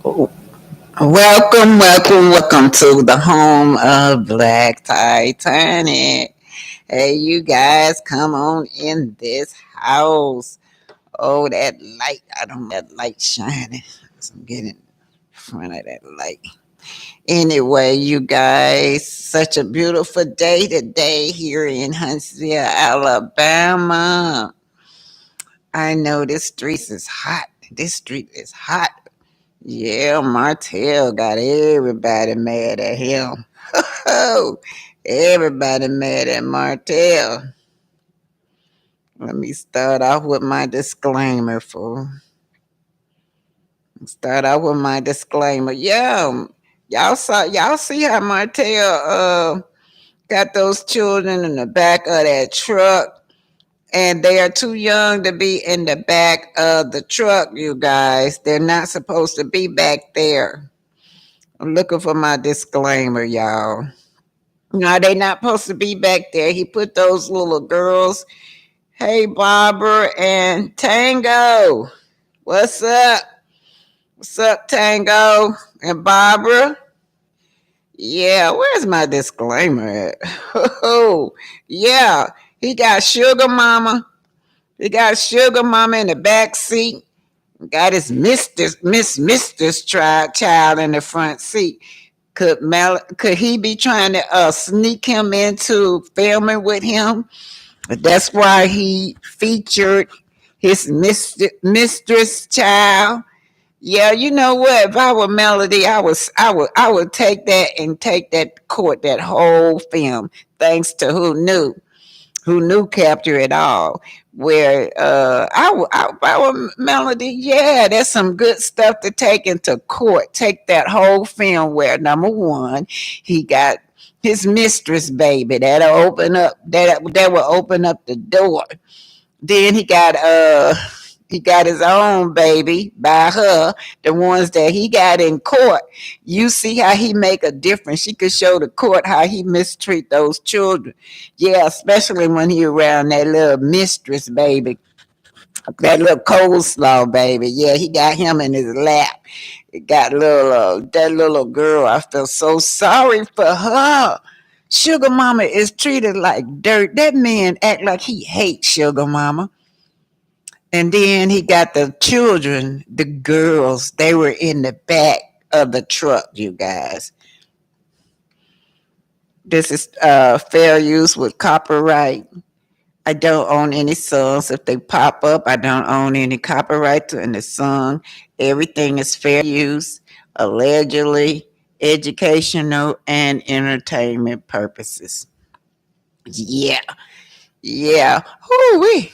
Welcome to the home of Black Titanic. Hey, you guys, come on in this house. Oh, that light. I don't like that light shining. So I'm getting in front of that light. Anyway, you guys, such a beautiful day today here in Huntsville, Alabama. I know this street is hot. This street is hot. Yeah, Martell got everybody mad at him. Oh, everybody mad at Martell. Let me start off with my disclaimer, fool. Start off with my disclaimer. Yeah, y'all see how Martell got those children in the back of that truck, and they are too young to be in the back of the truck. You guys, they're not supposed to be back there. I'm looking for my disclaimer, y'all. No, they not supposed to be back there. He put those little girls. Hey, Barbara and Tango. What's up? What's up, Tango and Barbara? Yeah, where's my disclaimer at? Oh, yeah. He got Sugar Mama. He got Sugar Mama in the back seat. Got his mistress child in the front seat. Could he be trying to sneak him into filming with him? That's why he featured his mistress child. Yeah, you know what? If I were Melody, I would take that and take that court, that whole film, thanks to who knew capture it all. Where our Melody, yeah, there's some good stuff to take into court. Take that whole film where number one, he got his mistress baby that will open up the door. Then he got his own baby by her, the ones that he got in court. You see how he make a difference. She could show the court how he mistreat those children. Yeah, especially when he around that little mistress baby, that little coleslaw baby. Yeah, he got him in his lap. He got that little girl. I feel so sorry for her. Sugar Mama is treated like dirt. That man act like he hates Sugar Mama. And then he got the children, the girls, they were in the back of the truck, you guys. This is fair use with copyright. I don't own any songs. If they pop up, I don't own any copyright in the song. Everything is fair use, allegedly educational and entertainment purposes. Yeah, yeah. Whoo-wee.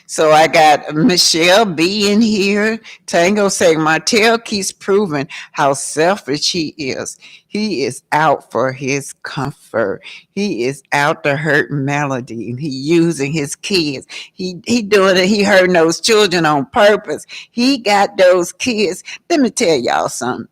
So I got Michelle B in here. Tango saying Martell keeps proving how selfish he is. He is out for his comfort. He is out to hurt Melody. He using his kids. He doing it. He hurting those children on purpose. He got those kids. Let me tell y'all something.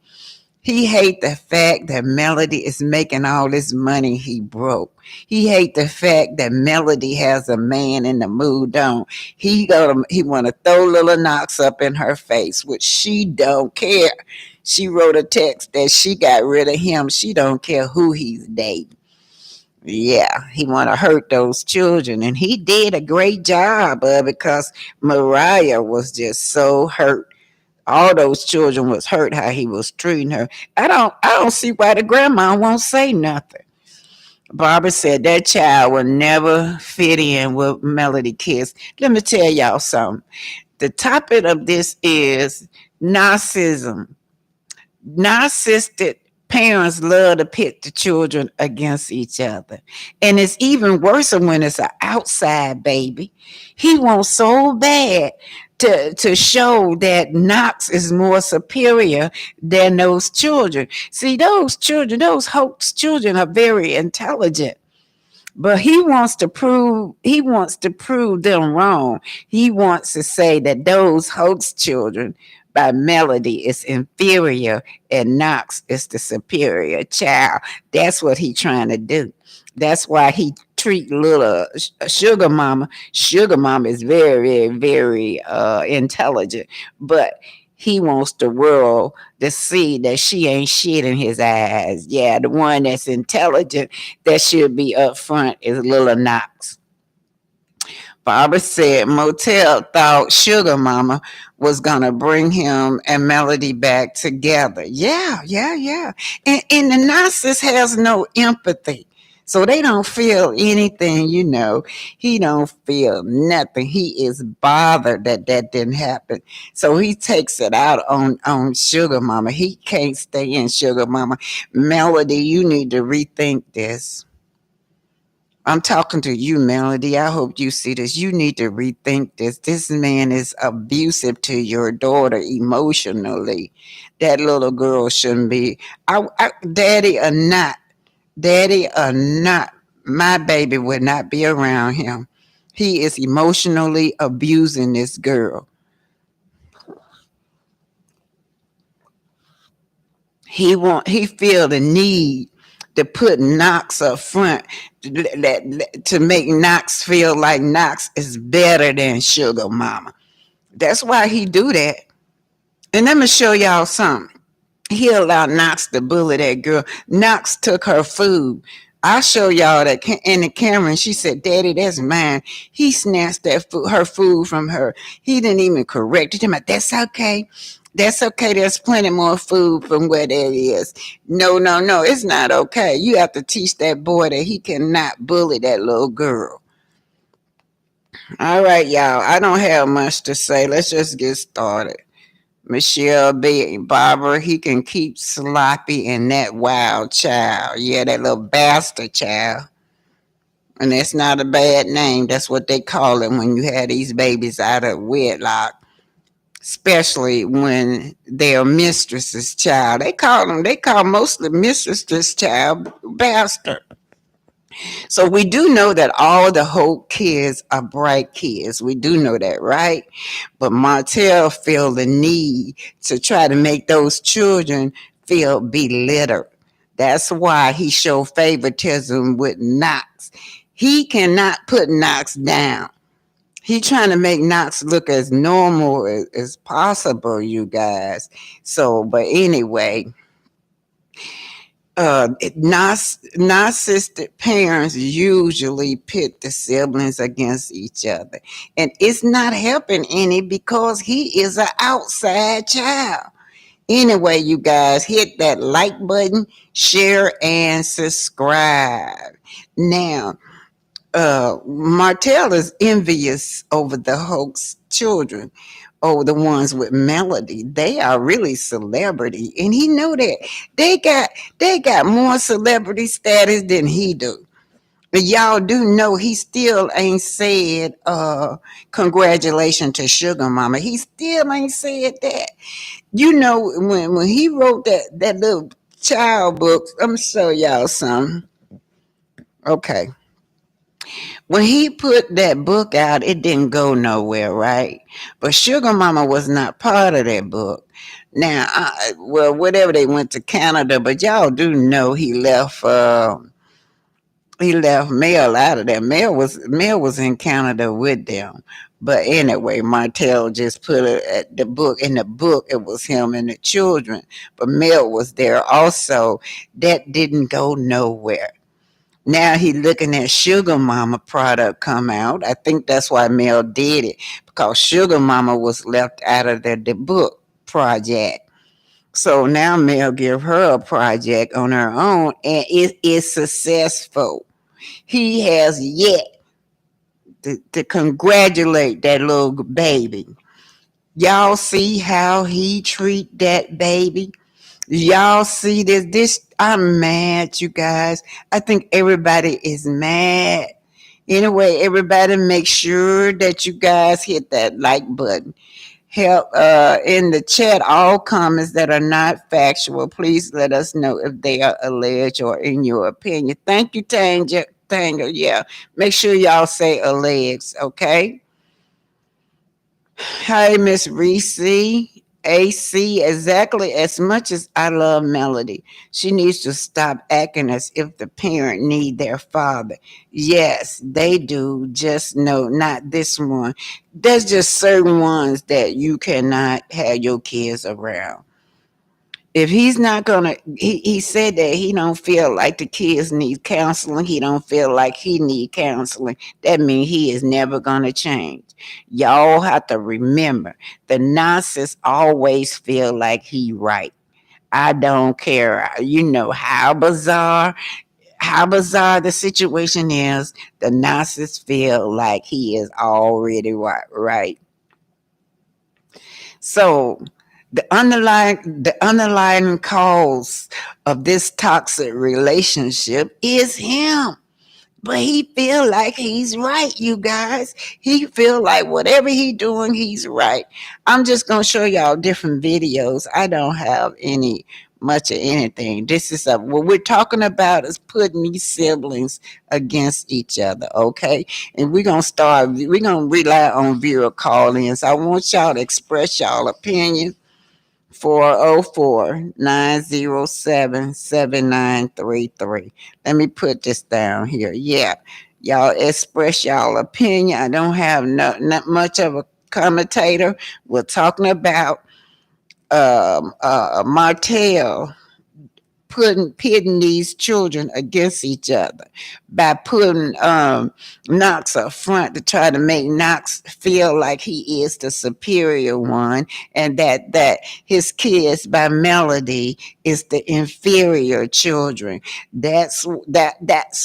He hate the fact that Melody is making all this money he broke. He hate the fact that Melody has a man in the mood on. He want to throw little Knox up in her face, which she don't care. She wrote a text that she got rid of him. She don't care who he's dating. Yeah, he want to hurt those children, and he did a great job of it because Mariah was just so hurt. All those children was hurt how he was treating her. I don't see why the grandma won't say nothing. Barbara said that child will never fit in with Melody kids. Let me tell y'all something. The topic of this is narcissism. Narcissistic parents love to pit the children against each other. And it's even worse when it's an outside baby. He wants so bad to show that Knox is more superior than those children. See, those children, those Hope's children are very intelligent. But he wants to prove them wrong. He wants to say that those host children by Melody is inferior and Knox is the superior child. That's what he trying to do. That's why he treat little Sugar Mama. Sugar Mama is very, very intelligent, but He wants the world to see that she ain't shit in his eyes. Yeah, the one that's intelligent that should be up front is little Knox. Barbara said Motel thought Sugar Mama was gonna bring him and Melody back together. Yeah, yeah, yeah. And the narcissist has no empathy. So they don't feel anything, you know. He don't feel nothing. He is bothered that that didn't happen. So he takes it out on Sugar Mama. He can't stay in Sugar Mama. Melody, you need to rethink this. I'm talking to you, Melody. I hope you see this. You need to rethink this. This man is abusive to your daughter emotionally. That little girl shouldn't be. Daddy or not, my baby would not be around him. He is emotionally abusing this girl. He feel the need to put Knox up front to make Knox feel like Knox is better than Sugar Mama. That's why he do that. And let me show y'all something. He allowed Knox to bully that girl. Knox took her food. I'll show y'all that in the camera. And she said, "Daddy, that's mine." He snatched her food from her. He didn't even correct it. He said, "That's okay. That's okay. There's plenty more food from where that is." No, no, no. It's not okay. You have to teach that boy that he cannot bully that little girl. All right, y'all. I don't have much to say. Let's just get started. Michelle B. Barbara, he can keep sloppy and that wild child. Yeah, that little bastard child. And that's not a bad name. That's what they call it when you have these babies out of wedlock. Especially when they're mistress's child. They call most of the mistress's child bastard. So we do know that all the Hope kids are bright kids. We do know that, right? But Martell feel the need to try to make those children feel belittled. That's why he showed favoritism with Knox. He cannot put Knox down. He trying to make Knox look as normal as possible, you guys. So, but anyway, narcissistic parents usually pit the siblings against each other. And it's not helping any because he is an outside child. Anyway, you guys, hit that like button, share, and subscribe. Now, Martell is envious over the hoax children, over the ones with Melody. They are really celebrity, and he know that they got more celebrity status than he do. But y'all do know he still ain't said congratulations to Sugar Mama. He still ain't said that. You know, when he wrote that little child book, I'm gonna show y'all some. Okay. When he put that book out, it didn't go nowhere, right? But Sugar Mama was not part of that book. Now, well, whatever, they went to Canada, but y'all do know he left Mel out of there. Mel was in Canada with them. But anyway, Martell just put it at the book. In the book, it was him and the children, but Mel was there also. That didn't go nowhere. Now he looking at Sugar Mama product come out. I think that's why Mel did it, because Sugar Mama was left out of the book project. So now Mel give her a project on her own, and it is successful. He has yet to congratulate that little baby. Y'all see how he treat that baby? Y'all see this? I'm mad, you guys. I think everybody is mad. Anyway, everybody make sure that you guys hit that like button. Help in the chat all comments that are not factual. Please let us know if they are alleged or in your opinion. Thank you, Tanga. Yeah. Make sure y'all say alleged, okay? Hi, Miss Reese. AC, exactly. As much as I love Melody, she needs to stop acting as if the parent need their father. Yes, they do. Just no, not this one. There's just certain ones that you cannot have your kids around. If he's not gonna, he said that he don't feel like the kids need counseling. He don't feel like he need counseling. That means he is never gonna change. Y'all have to remember, the narcissist always feel like he right. I don't care, how bizarre the situation is. The narcissist feel like he is already right. So the underlying cause of this toxic relationship is him. But he feel like he's right, you guys. He feel like whatever he doing, he's right. I'm just gonna show y'all different videos. I don't have any much of anything. This is what we're talking about is putting these siblings against each other, okay? And we're gonna rely on viewer call-ins. I want y'all to express y'all opinion. 404-907-7933. Let me put this down here. Yeah. Y'all express y'all opinion. I don't have not much of a commentator. We're talking about Martell pitting these children against each other by putting Knox up front to try to make Knox feel like he is the superior one, and that his kids by Melody is the inferior children. That's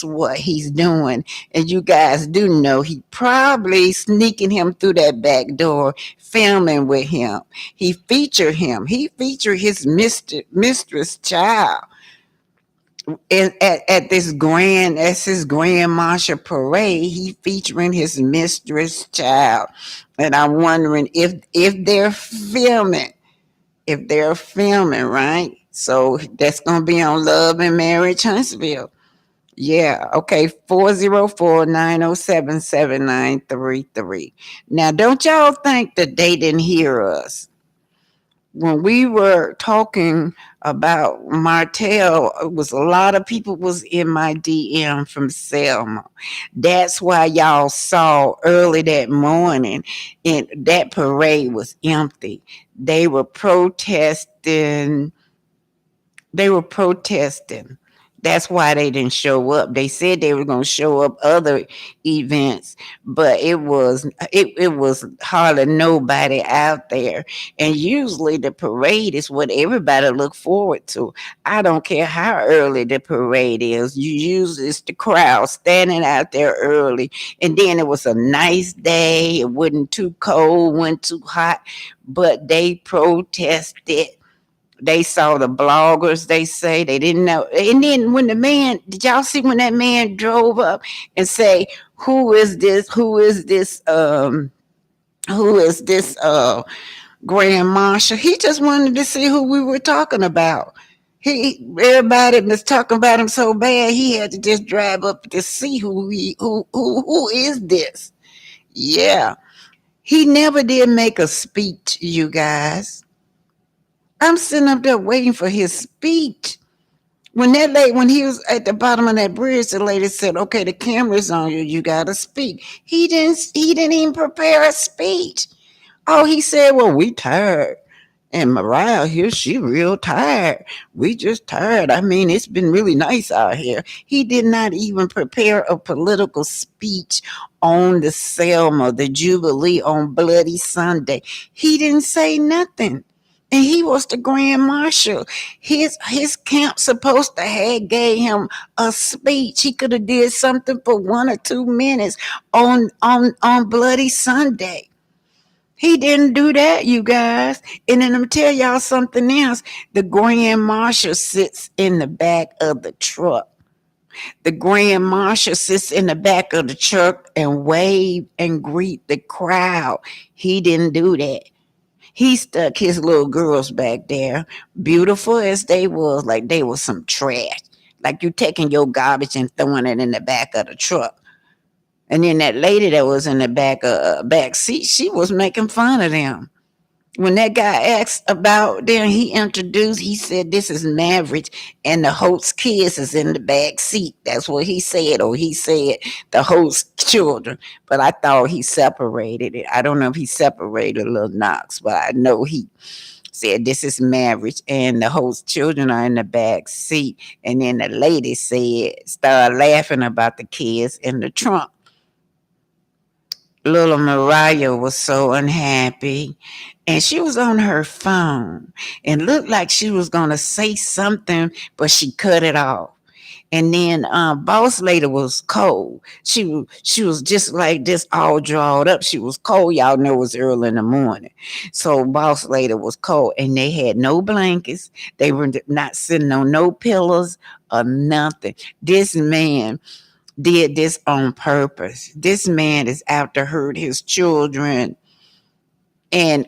what he's doing, and you guys do know he probably sneaking him through that back door, filming with him. He featured him. He featured his mistress child at his grand marshal parade. He featuring his mistress child, and I'm wondering if they're filming right. So that's gonna be on Love and Marriage Huntsville. Yeah, okay. 404-907-7933. Now, don't y'all think that they didn't hear us when we were talking about Martell? It was a lot of people was in my DM from Selma. That's why y'all saw early that morning and that parade was empty. They were protesting they were protesting. That's why they didn't show up. They said they were going to show up other events, but it was hardly nobody out there. And usually the parade is what everybody look forward to. I don't care how early the parade is. You usually it's the crowd standing out there early, and then it was a nice day. It wasn't too cold, wasn't too hot, but they protested. They saw the bloggers, they say they didn't know. And then when the man, did y'all see when that man drove up and say, who is this? Who is this Grand Marshal? He just wanted to see who we were talking about. Everybody was talking about him so bad he had to just drive up to see who is this. Yeah. He never did make a speech, you guys. I'm sitting up there waiting for his speech. When he was at the bottom of that bridge, the lady said, "Okay, the camera's on you. You gotta speak." He didn't even prepare a speech. Oh, he said, "Well, we tired." And Mariah here, she real tired. We just tired. I mean, it's been really nice out here. He did not even prepare a political speech on the Selma, the Jubilee on Bloody Sunday. He didn't say nothing. And he was the Grand Marshal. His camp supposed to have gave him a speech. He could have did something for 1 or 2 minutes on Bloody Sunday. He didn't do that, you guys. And then I'm tell y'all something else. The Grand Marshal sits in the back of the truck. The Grand Marshal sits in the back of the truck and wave and greet the crowd. He didn't do that. He stuck his little girls back there, beautiful as they was, like they was some trash. Like you taking your garbage and throwing it in the back of the truck. And then that lady that was in the back seat, she was making fun of them. When that guy asked about them, he said, this is Maverick and the host kids is in the back seat. That's what he said, or he said the host children. But I thought he separated it. I don't know if he separated Lil Knox, but I know he said this is Maverick and the host children are in the back seat. And then the lady started laughing about the kids in the trunk. Little Mariah was so unhappy, and she was on her phone and looked like she was going to say something, but she cut it off. And then boss lady was cold. She was just like this, all drawed up. She was cold. Y'all know it was early in the morning. So boss lady was cold, and they had no blankets. They were not sitting on no pillows or nothing. This man did this on purpose. This man is out to hurt his children. And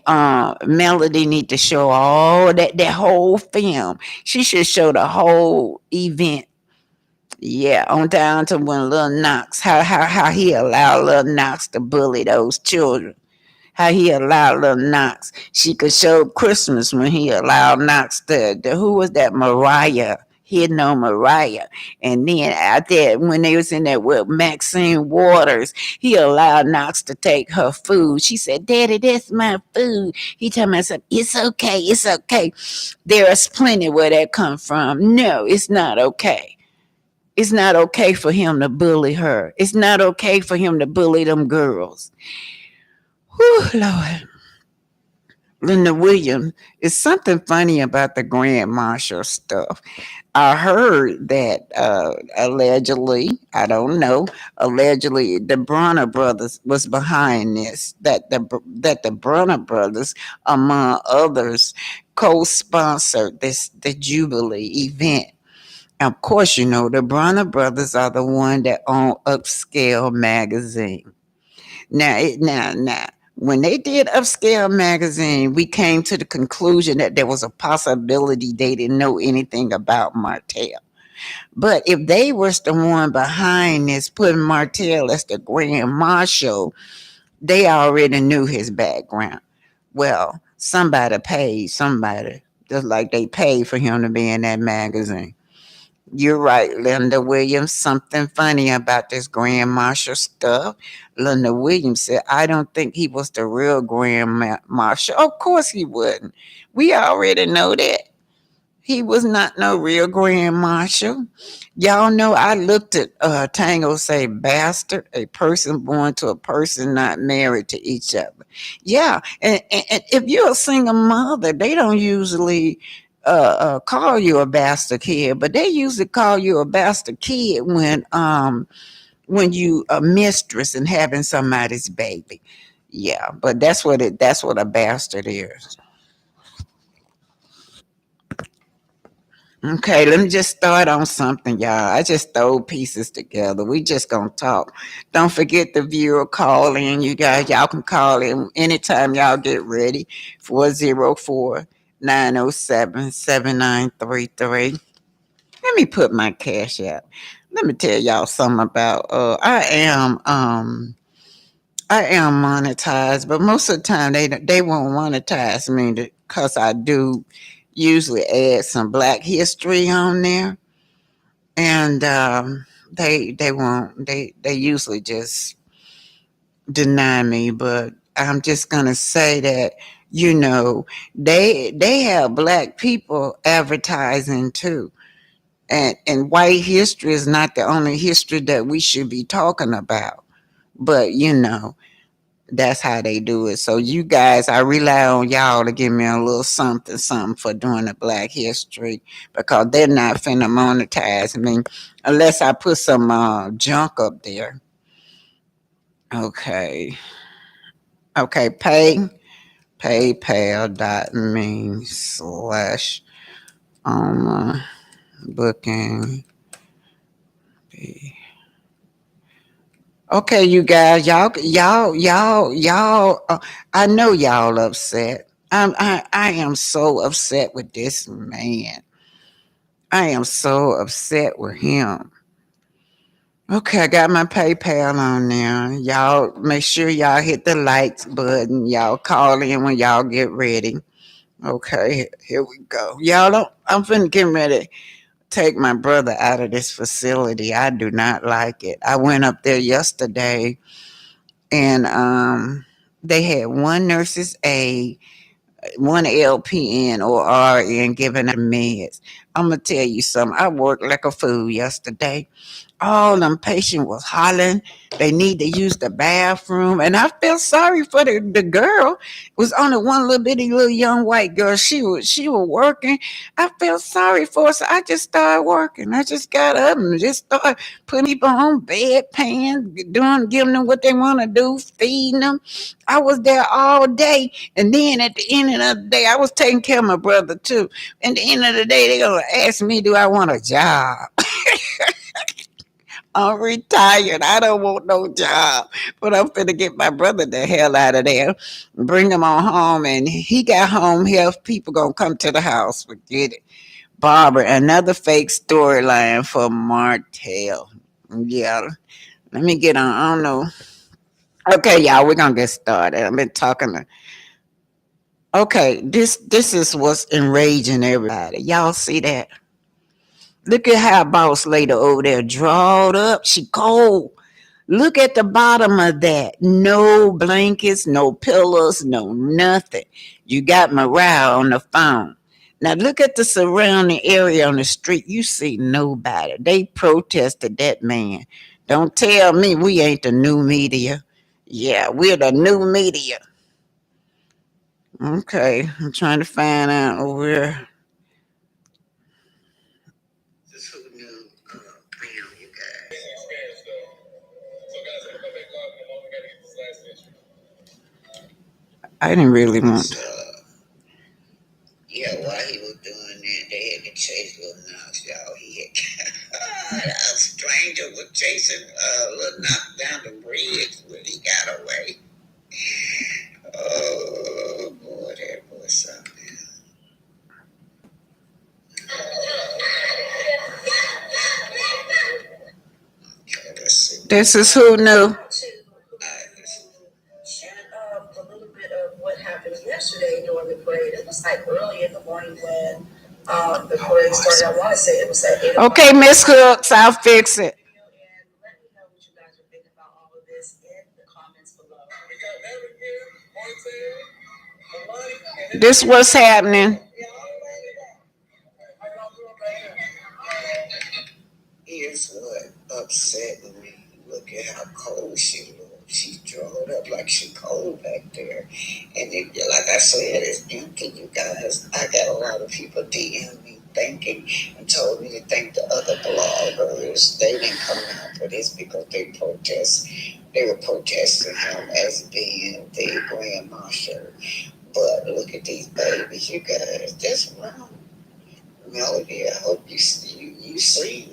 Melody need to show all that whole film. She should show the whole event. Yeah, on down to when Lil Knox, how he allowed Lil Knox to bully those children. How he allowed Lil Knox. She could show Christmas when he allowed Knox to who was that? Mariah. Hitting on Mariah. And then out there, when they was in there with Maxine Waters, he allowed Knox to take her food. She said, Daddy, that's my food. He told me, it's okay, it's okay. There is plenty where that come from. No, it's not okay. It's not okay for him to bully her. It's not okay for him to bully them girls. Whew, Lord. Linda Williams, is something funny about the Grand Marshal stuff. I heard that allegedly, I don't know, allegedly the Bronner brothers was behind this. That the Bronner brothers, among others, co-sponsored the Jubilee event. Of course, you know the Bronner brothers are the one that own Upscale magazine. Now, when they did Upscale magazine, we came to the conclusion that there was a possibility they didn't know anything about Martell. But if they was the one behind this, putting Martell as the Grand Marshal, they already knew his background. Well, somebody paid somebody, just like they paid for him to be in that magazine. You're right, Linda Williams. Something funny about this Grand Marshal stuff. Linda Williams said, I don't think he was the real Grand Marshal. Of course he wouldn't. We already know that. He was not no real Grand Marshal. Y'all know I looked at Tango say bastard, a person born to a person not married to each other. Yeah, and if you're a single mother, they don't usually call you a bastard kid, but they usually call you a bastard kid when you a mistress and having somebody's baby. Yeah, but that's what a bastard is. Okay, let me just start on something, y'all. I just throw pieces together. We just gonna talk. Don't forget the viewer call in. You guys, y'all can call in anytime y'all get ready. 404-907-7933. Let me put my cash out. Let me tell y'all something about I am monetized, but most of the time they won't monetize me because I do usually add some Black history on there, and they won't. They usually just deny me. But I'm just gonna say that they have Black people advertising too, and white history is not the only history that we should be talking about. But that's how they do it. So you guys, I rely on y'all to give me a little something, something for doing the Black history because they're not finna monetize me unless I put some junk up there. Okay. Okay. PayPal.me slash booking. Okay, you guys, y'all. I know y'all upset. I am so upset with this man. I am so upset with him. Okay, I got my PayPal on there. Y'all make sure y'all hit the likes button. Y'all call in when y'all get ready. Okay, here we go. Y'all don't I'm finna get ready to take my brother out of this facility. I do not like it. I went up there yesterday and they had one nurse's aide, one LPN or RN giving out meds. I'm gonna tell you something. I worked like a fool yesterday. All them patients was hollering. They need to use the bathroom. And I felt sorry for the girl. It was only one little bitty little young white girl. She was working. I felt sorry for her. So I just started working. I just got up and just started putting people on bedpans, giving them what they want to do, feeding them. I was there all day. And then at the end of the day, I was taking care of my brother too. At the end of the day, they're gonna ask me, do I want a job? I'm retired. I don't want no job. But I'm finna get my brother the hell out of there. Bring him on home. And he got home health. People gonna come to the house. Forget it. Barbara, another fake storyline for Martell. Yeah. Let me get on. I don't know. Okay, y'all, we're gonna get started. I've been talking to okay, this is what's enraging everybody. Y'all see that? Look at how boss lady over there drawed up. She cold. Look at the bottom of that. No blankets, no pillows, no nothing. You got morale on the phone. Now look at the surrounding area on the street. You see nobody. They protested that man. Don't tell me we ain't the new media. Yeah, we're the new media. Okay, I'm trying to find out where. This who knew, you guys. I didn't really want. Yeah, while he was doing that, they had to chase little Knox, y'all. He had a stranger was chasing little Knox down the bridge when he got away. Oh boy, that boy something. Okay, let's see. This is who knew. A little bit of what happened yesterday during the parade. It was like early in the morning when the parade started. I want to say it was at 8 o'clock. Okay, Miss Hooks, I'll fix it. And let me know what you guys are thinking about all of this in the comments below. This what's happening. Here's what upset me. Look at how cold she looked. She drawn up like she cold back there. And it, like I said, it's empty, you guys. I got a lot of people DM me thanking and told me to thank the other bloggers. They didn't come out for this because they were protesting him as being the Grand Marshal. But look at these babies, you guys. That's wrong. Melody, I hope you see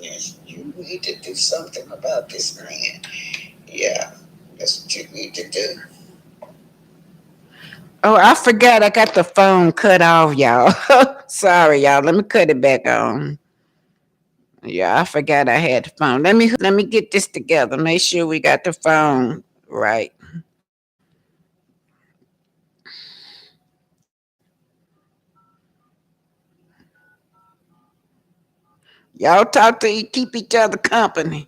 this. You need to do something about this man. Yeah, that's what you need to do. Oh, I forgot I got the phone cut off, y'all. Sorry, y'all. Let me cut it back on. Yeah, I forgot I had the phone. Let me get this together. Make sure we got the phone right. Y'all talk to keep each other company.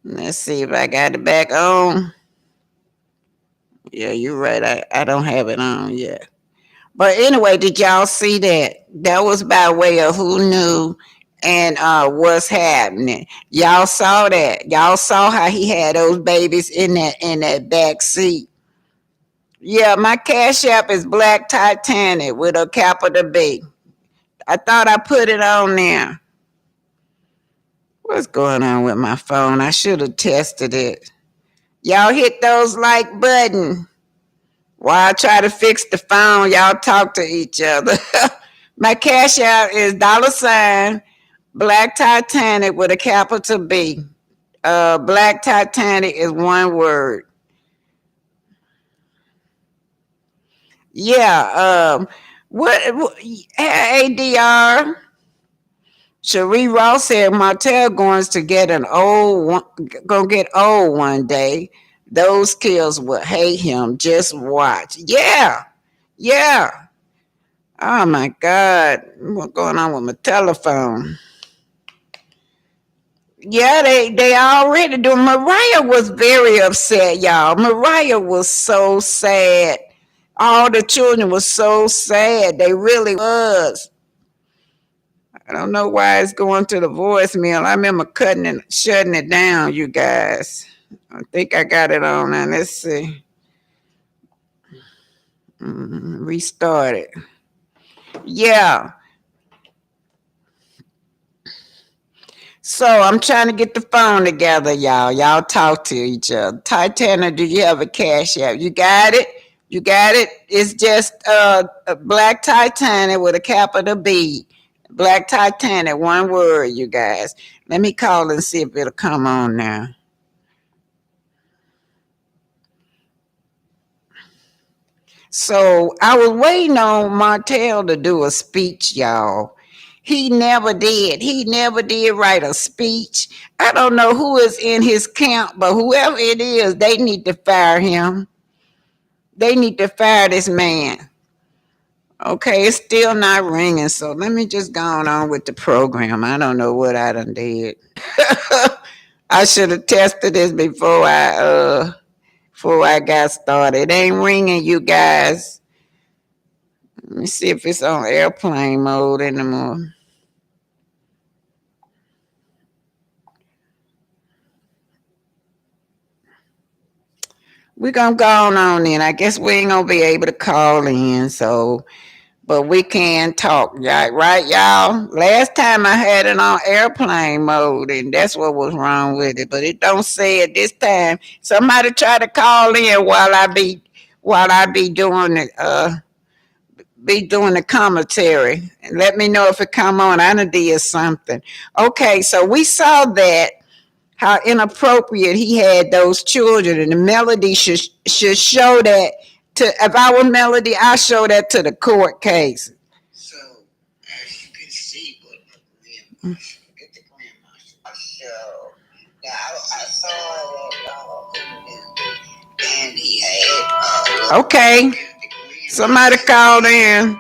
Let's see if I got it back on. Yeah, you're right. I don't have it on yet. But anyway, did y'all see that? That was by way of who knew and what's happening. Y'all saw that. Y'all saw how he had those babies in that back seat. Yeah, my cash app is Black Titanic with a capital B. I thought I put it on there. What's going on with my phone? I should have tested it. Y'all hit those like button. While I try to fix the phone, y'all talk to each other. My cash out is $ Black Titanic with a capital B. Black Titanic is one word. Yeah. What ADR? Cherie Ross said Martell going to get gonna get old one day. Those kids will hate him. Just watch. Yeah, yeah. Oh my God, what's going on with my telephone? Yeah, they already do. Mariah was very upset, y'all. Mariah was so sad. All the children was so sad. They really was. I don't know why it's going to the voicemail. I remember cutting and shutting it down, you guys. I think I got it on now. Let's see. Restart it. Yeah. So I'm trying to get the phone together, y'all. Y'all talk to each other. Titana, do you have a cash app? You got it? You got it? It's just a Black Titanic with a capital B. Black Titanic, one word, you guys. Let me call and see if it'll come on now. So I was waiting on Martell to do a speech, y'all. He never did. He never did write a speech. I don't know who is in his camp, but whoever it is, they need to fire him. They need to fire this man. Okay, it's still not ringing, so let me just go on with the program. I don't know what I done did. I should have tested this before I got started. It ain't ringing, you guys. Let me see if it's on airplane mode anymore. We're gonna go on in. I guess we ain't gonna be able to call in, so but we can talk, right, y'all? Last time I had it on airplane mode, and that's what was wrong with it. But it don't say it this time. Somebody try to call in while I be doing the commentary, and let me know if it come on. I done did something. Okay, so we saw that how inappropriate he had those children, and the melody should show that to. If I were Melody, I show that to the court case. So as you can see, what the Marshal, get the Grand Marshal. Now I saw that, and he had. Okay, somebody called in.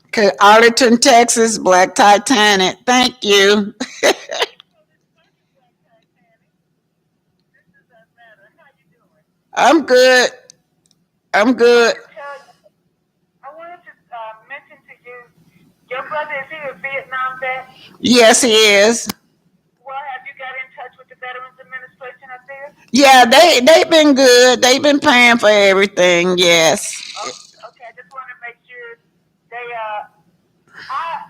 Okay, Arlington, Texas, Black Titanic. Thank you. I'm good. I'm good. I wanted to mention to you, your brother, is he a Vietnam vet? Yes, he is. Well, have you got in touch with the Veterans Administration up there? Yeah, they've been good. They've been paying for everything. Yes. Oh, okay, I just want to make sure they.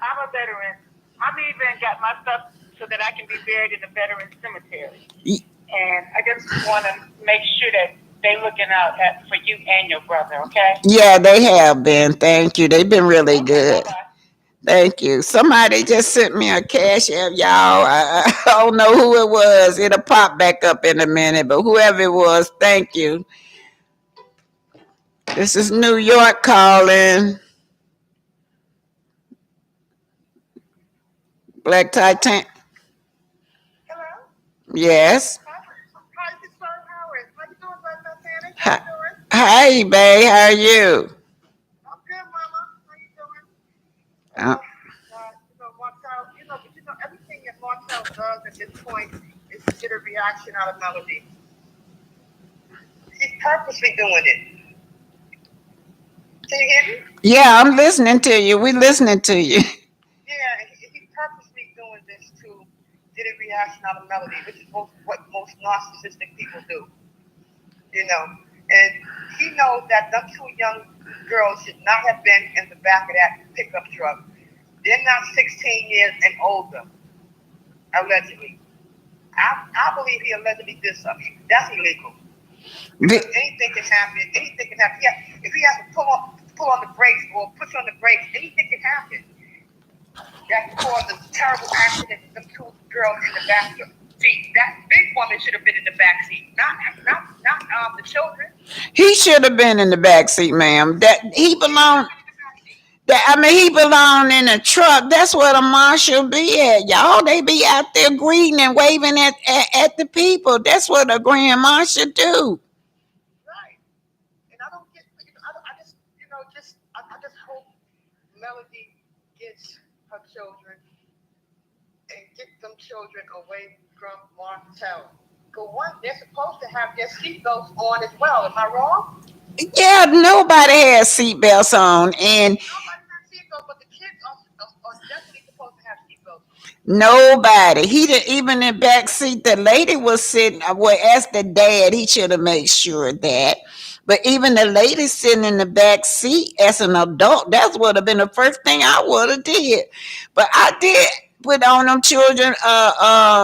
I'm a veteran. I'm even got my stuff so that I can be buried in the veteran cemetery. And I just want to make sure that they looking out for you and your brother. Okay. Yeah, they have been. Thank you. They've been really good. Bye-bye. Thank you. Somebody just sent me a cash app, y'all. I don't know who it was. It'll pop back up in a minute, but whoever it was, thank you. This is New York calling. Black Titan. Hello. Yes. Hi, this is Howard. How you doing, Black Titanic? Hi, How you doing? hi, babe. How are you? I'm good, Mama. How you doing? Uh, Martell, but everything that Martell does at this point is to get a reaction out of Melody. He's purposely doing it. Can you hear me? yeah, I'm listening to you. We listening to you. Yeah, he's purposely doing this to get a reaction out of Melody, which is what most narcissistic people do. And he knows that them two young girls should not have been in the back of that pickup truck. They're not 16 years and older, allegedly. I believe he allegedly did something. That's illegal. Because anything can happen. Anything can happen. Yeah, if he has to pull on the brakes or push on the brakes, anything can happen. That caused a terrible accident with them two girls in the back seat. That big woman should have been in the back seat, not not the children. He should have been in the back seat, ma'am. That he He should belonged. have been in the back seat. He belonged in a truck. That's where the marshal be at, y'all. They be out there greeting and waving at the people. That's what a grand marshal do. Right. And I don't get, I just, I just hope Melody gets her children and get them children away from Martell. For one, they're supposed to have their seatbelts on as well. Am I wrong? Yeah, nobody has seatbelts on, and Nobody has seatbelts, but the kids are definitely supposed to have seatbelts on. nobody. He didn't even in the back seat. The lady was sitting. Well, as the dad, he should have made sure that. But even the lady sitting in the back seat as an adult, that would have been the first thing I would have did. But I did put on them children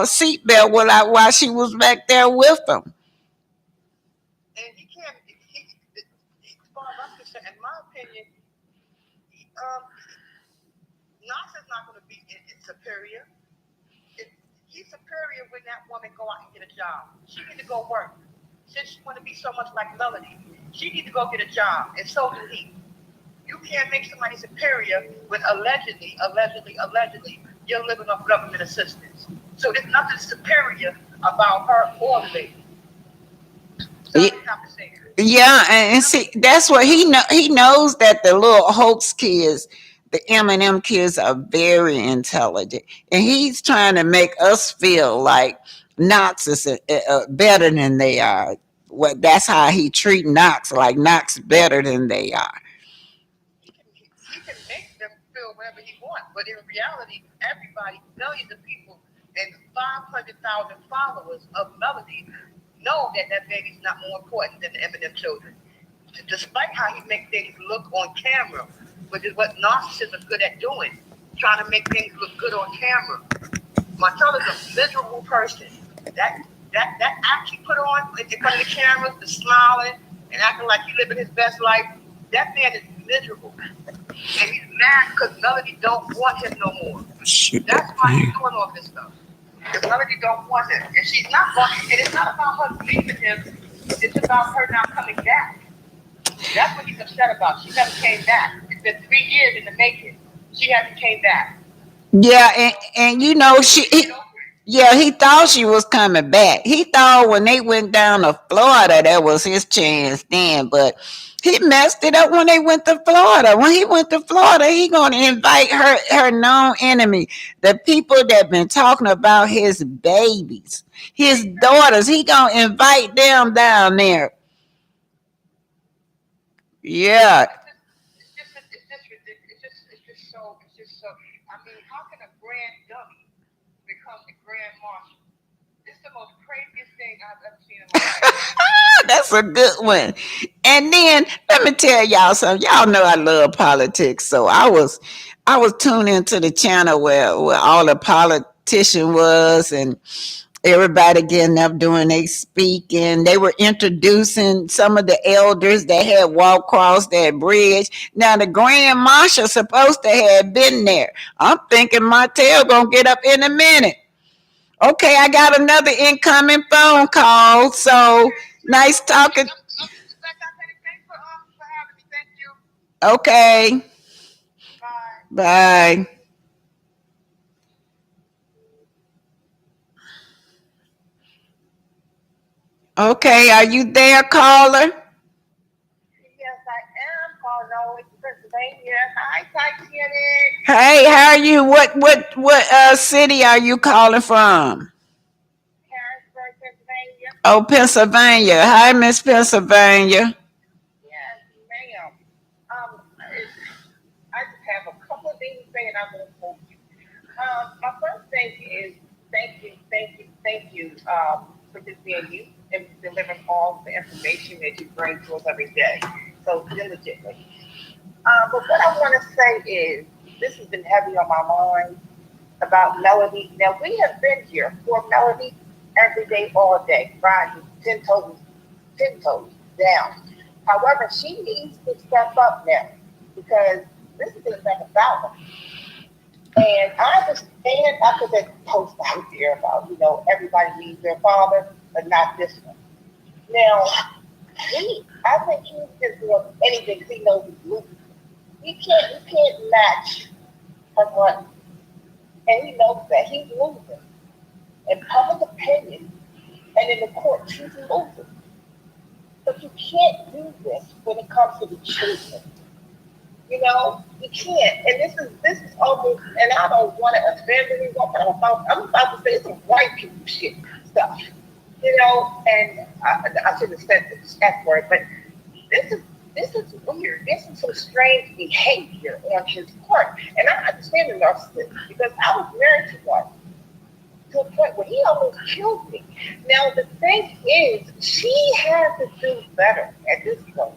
seatbelt while she was back there with them. And he can't, as far as I'm concerned, in my opinion, um, Knox is not going to be superior. It, he's superior when that woman go out and get a job. She need to go work. Since she want to be so much like Melody, she need to go get a job, and so do he. You can't make somebody superior when allegedly, you're living off government assistance. So there's nothing superior about her or the lady. So Ye- you have to say that. Yeah, and see, that's what he knows that the little hoax kids, the M&M kids, are very intelligent, and he's trying to make us feel like Knox is better than they are. What That's how he treat Knox, like Knox better than they are. He can make them feel whatever he wants, but in reality, everybody, millions of people, and 500,000 followers of Melody know that that baby's not more important than the Eminem children. Despite how he makes things look on camera, which is what narcissists are good at doing, trying to make things look good on camera. Martell is a miserable person. That act he put on in front of the cameras, the smiling and acting like he living his best life, that man is miserable. And he's mad because Melody don't want him no more. Shoot That's that why he's thing. doing all this stuff. Because Melody don't want him. And she's not going, and it's not about her leaving him, it's about her not coming back. That's what he's upset about. She never came back. It's been 3 years in the making. She hasn't came back. Yeah, and you know He needs to get over it. yeah, he thought she was coming back. He thought when they went down to Florida, that was his chance then, but he messed it up when they went to Florida. When he went to Florida, he gonna invite her known enemy, the people that been talking about his babies, his daughters. He gonna invite them down there. Yeah. It's just ridiculous. It's just so. I mean, how can a grand dummy become the grand marshal? It's the most craziest thing I've ever seen in my life. That's a good one. And then let me tell y'all something. Y'all know I love politics, so I was tuned into the channel where all the politician was, and everybody getting up doing they speaking. They were introducing some of the elders that had walked across that bridge. Now the grand marshal supposed to have been there. I'm thinking Martell gonna get up in a minute. Okay, I got another incoming phone call. So Okay, nice sure. talking. Like I said, thanks for having me. Thank you. Okay, Bye. bye. Okay, are you there, caller? Yes, I am calling all the way to Pennsylvania. Hi, Titanic. Hey, how are you? What city are you calling from? Harrisburg, Pennsylvania. Oh, Pennsylvania. Hi, Miss Pennsylvania. Yes, ma'am. I just have a couple of things to say, and I'm going to quote you. My first thing is thank you for just being you and delivering all the information that you bring to us every day so diligently. But what I want to say is this has been heavy on my mind about Melody. Now, we have been here for Melody every day, all day, riding 10 toes down. However, she needs to step up now because this is like about her. And I understand after that post out there about, everybody needs their father, but not this one. Now, I think he's just doing anything 'cause he knows he's losing. He can't match her money, and he knows that he's losing in public opinion, and in the court he's losing. But you can't do this when it comes to the children. You can't. And this is almost. And I don't want to offend anyone, but I'm about to say some white people shit stuff. And I should have said this F word, but this is this is weird. This is some strange behavior on his part. And I understand the narcissist because I was married to one to a point where he almost killed me. Now the thing is, she has to do better at this point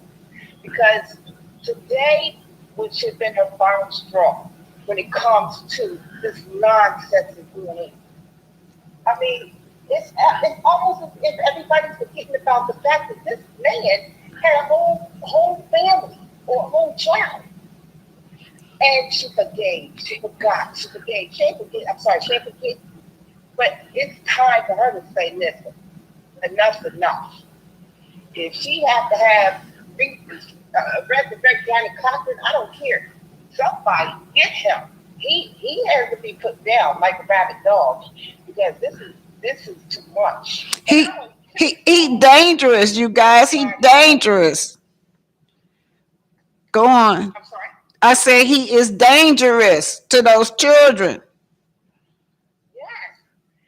because today would should have been her final straw when it comes to this nonsense that's going on. I mean, it's almost as if everybody's forgetting about the fact that this man had a whole family or a whole child. And she forgave, she forgot, she forgave, she ain't forget, I'm sorry, she ain't forget. But it's time for her to say, listen, enough's enough. If she has to have resurrect Johnny Cochran, I don't care. Somebody get him. He has to be put down like a rabid dog because this is too much. And He I don't he dangerous, you guys. He dangerous. Go on. I'm sorry. I said he is dangerous to those children. Yes.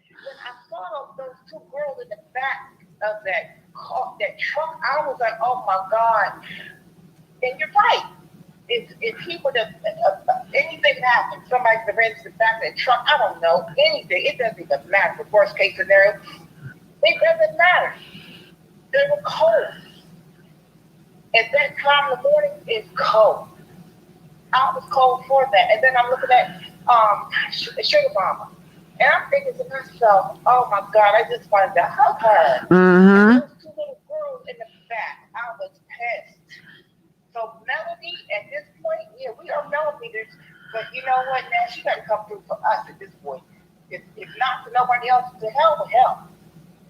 When I saw those two girls in the back of that truck, I was like, oh my God. And you're right. If he would have, anything happened, somebody could have ran to the back of the truck, I don't know, anything. It doesn't even matter. The worst case scenario, it doesn't matter. They were cold. At that time in the morning, it's cold. I was cold for that. And then I'm looking at Sugar Mama. And I'm thinking to myself, oh my God, I just wanted to hug her. And Mm-hmm. those two little girls in the back, I was pissed. So Melody, at this point, yeah, we are millimeters, but you know what? Now she got to come through for us at this point. If not for nobody else, to hell with him.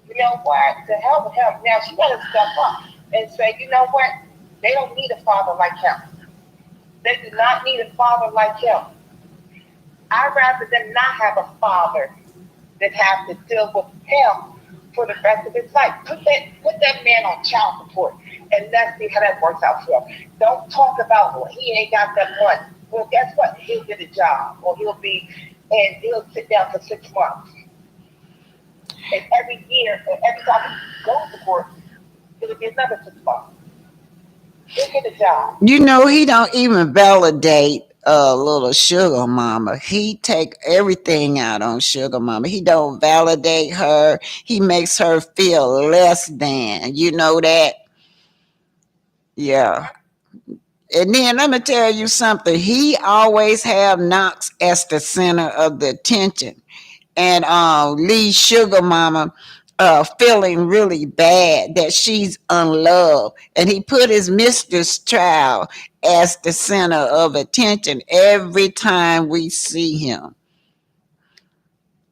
You know what? To hell with him. Now she got to step up and say, you know what? They don't need a father like him. They do not need a father like him. I'd rather them not have a father than have to deal with him for the rest of his life. Put that man on child support and let's see how that works out for him. Don't talk about well, he ain't got that money. Well, guess what? He'll get a job or he'll sit down for 6 months. And every year, every time he goes to court, it'll be another 6 months. He'll get a job. You know he don't even validate little sugar mama. He take everything out on sugar mama. He don't validate her. He makes her feel less than. You know that? Yeah. And then let me tell you something. He always have Knox as the center of the attention, and Lee Sugar Mama feeling really bad that she's unloved. And he put his mistress child as the center of attention every time we see him.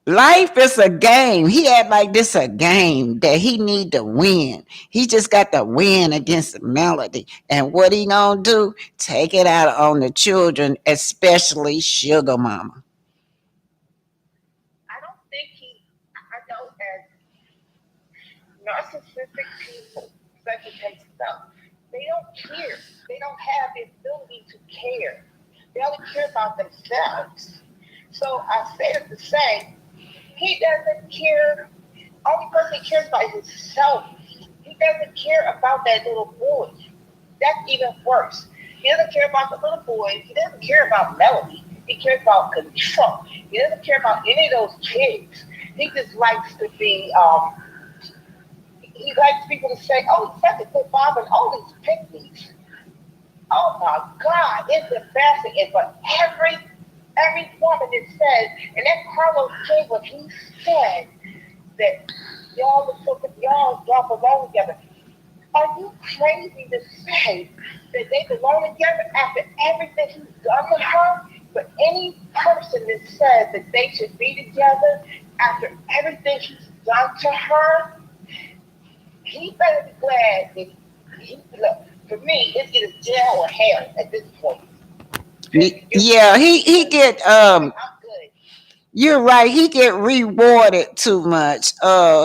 Life is a game. He had like this a game that he need to win. He just got to win against Melody. And what he gonna do? Take it out on the children, especially Sugar Mama. I don't think I know as narcissistic people, such as himself, they don't care. They don't have the ability to care. They only care about themselves. So I say it to say, he doesn't care. Only person he cares about is himself. He doesn't care about that little boy. That's even worse. He doesn't care about the little boy. He doesn't care about Melody. He cares about control. He doesn't care about any of those kids. He just likes to be he likes people to say, oh, he's such a good father and all these picnics. Oh my God, it's embarrassing. And for every woman that says, and that Carlos King, when he said that y'all belong together. Are you crazy to say that they belong together after everything he's done to her? But any person that says that they should be together after everything he's done to her, he better be glad that look, for me, it's either jail or hell at this point. Yeah, he Because get at this point, I'm good. you're right. He get rewarded too much.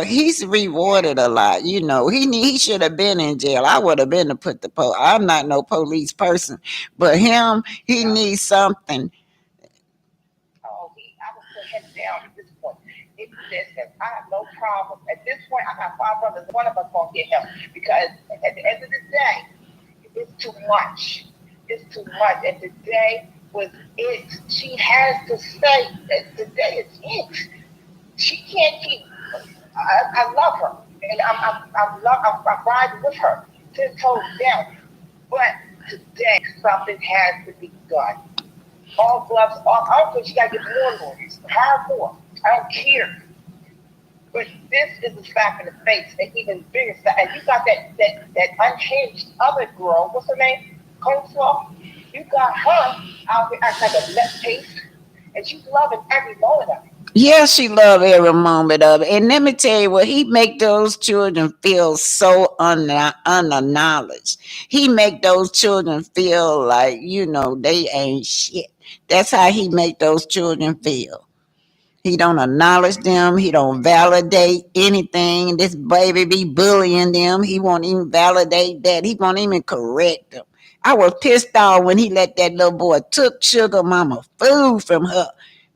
He's rewarded Yeah. a lot. He should have been in jail. I would have been to put the I'm not no police person, but he No. needs something. Oh, I would put him down at this point. Listen, I have no problem. At this point, I got five brothers. One of us gonna get help because at the end of the day, it's too much. It's too much. And today was it. She has to say that today is it. She can't keep. I love her, and I'm riding with her 10 toes down. But today, something has to be done. All gloves off. I don't think she got to get more lawyers. Hire more. I don't care. But this is a slap in the face, an even bigger slap. And you got that unhinged other girl. What's her name? Coleslaw. You got her out here acting like a nutcase, and she's loving every moment of it. Yeah, she love every moment of it. And let me tell you what, he make those children feel so unacknowledged. He make those children feel like, they ain't shit. That's how he make those children feel. He don't acknowledge them. He don't validate anything. This baby be bullying them. He won't even validate that. He won't even correct them. I was pissed off when he let that little boy took sugar mama food from her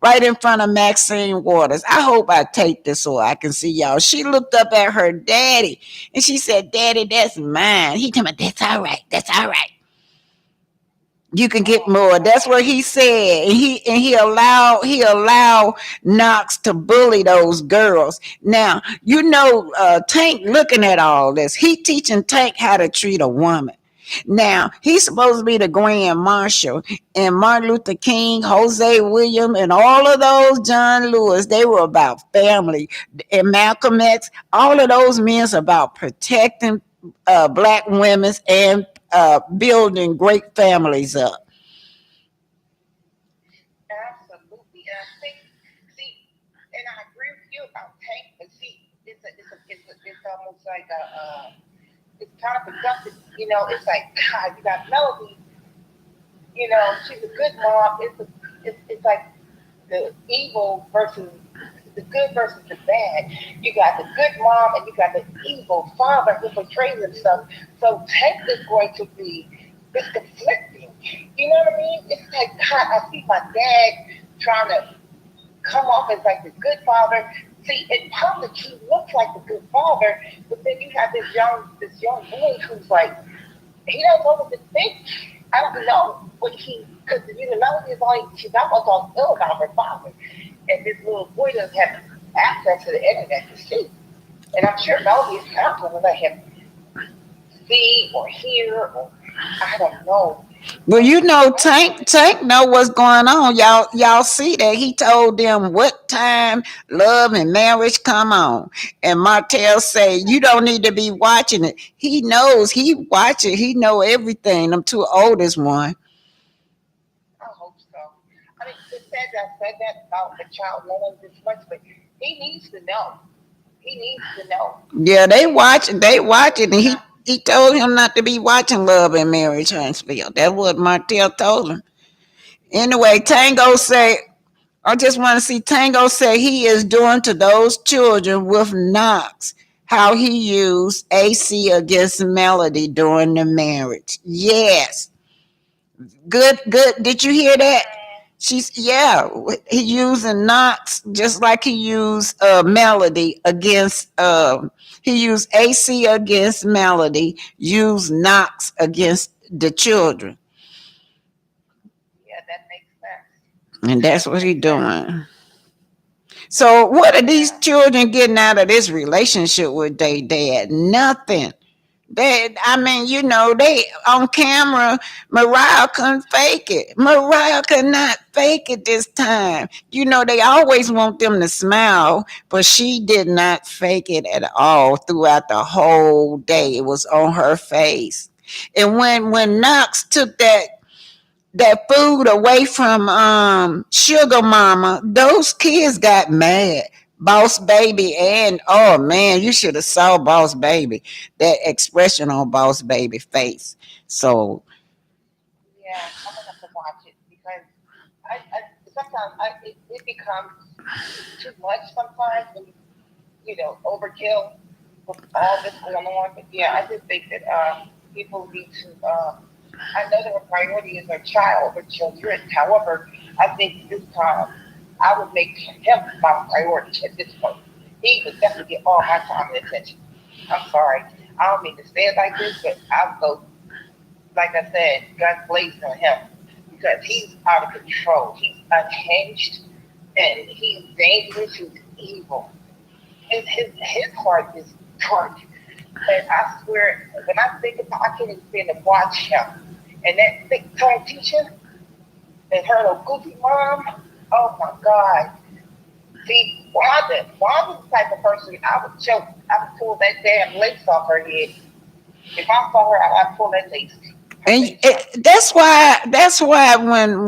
right in front of Maxine Waters. I hope I take this so I can see y'all. She looked up at her daddy and she said, "Daddy, that's mine." He told me, "That's all right. That's all right. You can get Oh more." That's God. what he said. And he allowed Knox to bully those girls. Now, Tank looking at all this. He teaching Tank how to treat a woman. Now, he's supposed to be the grand marshal, and Martin Luther King, Jose William, and all of those John Lewis, they were about family. And Malcolm X, all of those men about protecting black women and building great families up. Absolutely. And I think, see, and I agree with you about Tank, but see, it's almost like it's counterproductive. It's like, God, you got Melody, she's a good mom. It's like the evil versus the good versus the bad. You got the good mom and you got the evil father who portrays himself. So Tank is going to be it's conflicting. You know what I mean? It's like God, I see my dad trying to come off as like the good father. See, in public he looks like the good father, but then you have this young boy who's like he doesn't know what to think. I don't know what because Melody is only she's almost all ill about her father, and this little boy doesn't have access to the internet to see. And I'm sure Melody is not going to let him see or hear or I don't know. Well, I don't know. Tank know what's going on. Y'all see that he told them what time love and marriage come on. And Martell say you don't need to be watching it. He knows. He watch it. He know everything. Them two oldest one. I hope so. I mean, it said that about a child knowing this much, but he needs to know. He needs to know. Yeah, they watch it. They watch it, and Now, he told him not to be watching Love and Marriage Huntsville. That's what Martell told him. Anyway, Tango say, I just want to see Tango say he is doing to those children with Knox how he used AC against Melody during the marriage. Yes. Good, good. Did you hear that? Yeah, he using Knox just like he used Melody against he used AC against Melody, used Knox against the children. yeah, that makes sense. And that's That what he makes sense. doing. So what are these Yeah. children getting out of this relationship with their dad? Nothing. I mean, they on camera. Mariah couldn't fake it. Mariah could not fake it this time. They always want them to smile, but she did not fake it at all throughout the whole day. It was on her face. And when Knox took that food away from Sugar Mama, those kids got mad. Boss Baby, and oh man, you should have saw Boss Baby. That expression on Boss Baby face. So Yeah, I'm gonna have to watch it because I sometimes it becomes too much sometimes when overkill with all this going on. But yeah, I just think that people need to. I know their priority is their child or children. However, I think this time I would make him my priority at this point. He would definitely get all my time and attention. I'm sorry. I don't mean to say it like this, but I'll go, like I said, guns blazing on him because he's out of control. He's unhinged and he's dangerous. He's evil. His heart is dark. And I swear, when I think about, I can't even stand to watch him. And that thick tongue teacher and her little goofy mom. Oh my God. See, Wanda's the type of person I would choke. I would pull that damn lace off her head. If I saw her, I'd pull that lace. Her and lace off. that's why when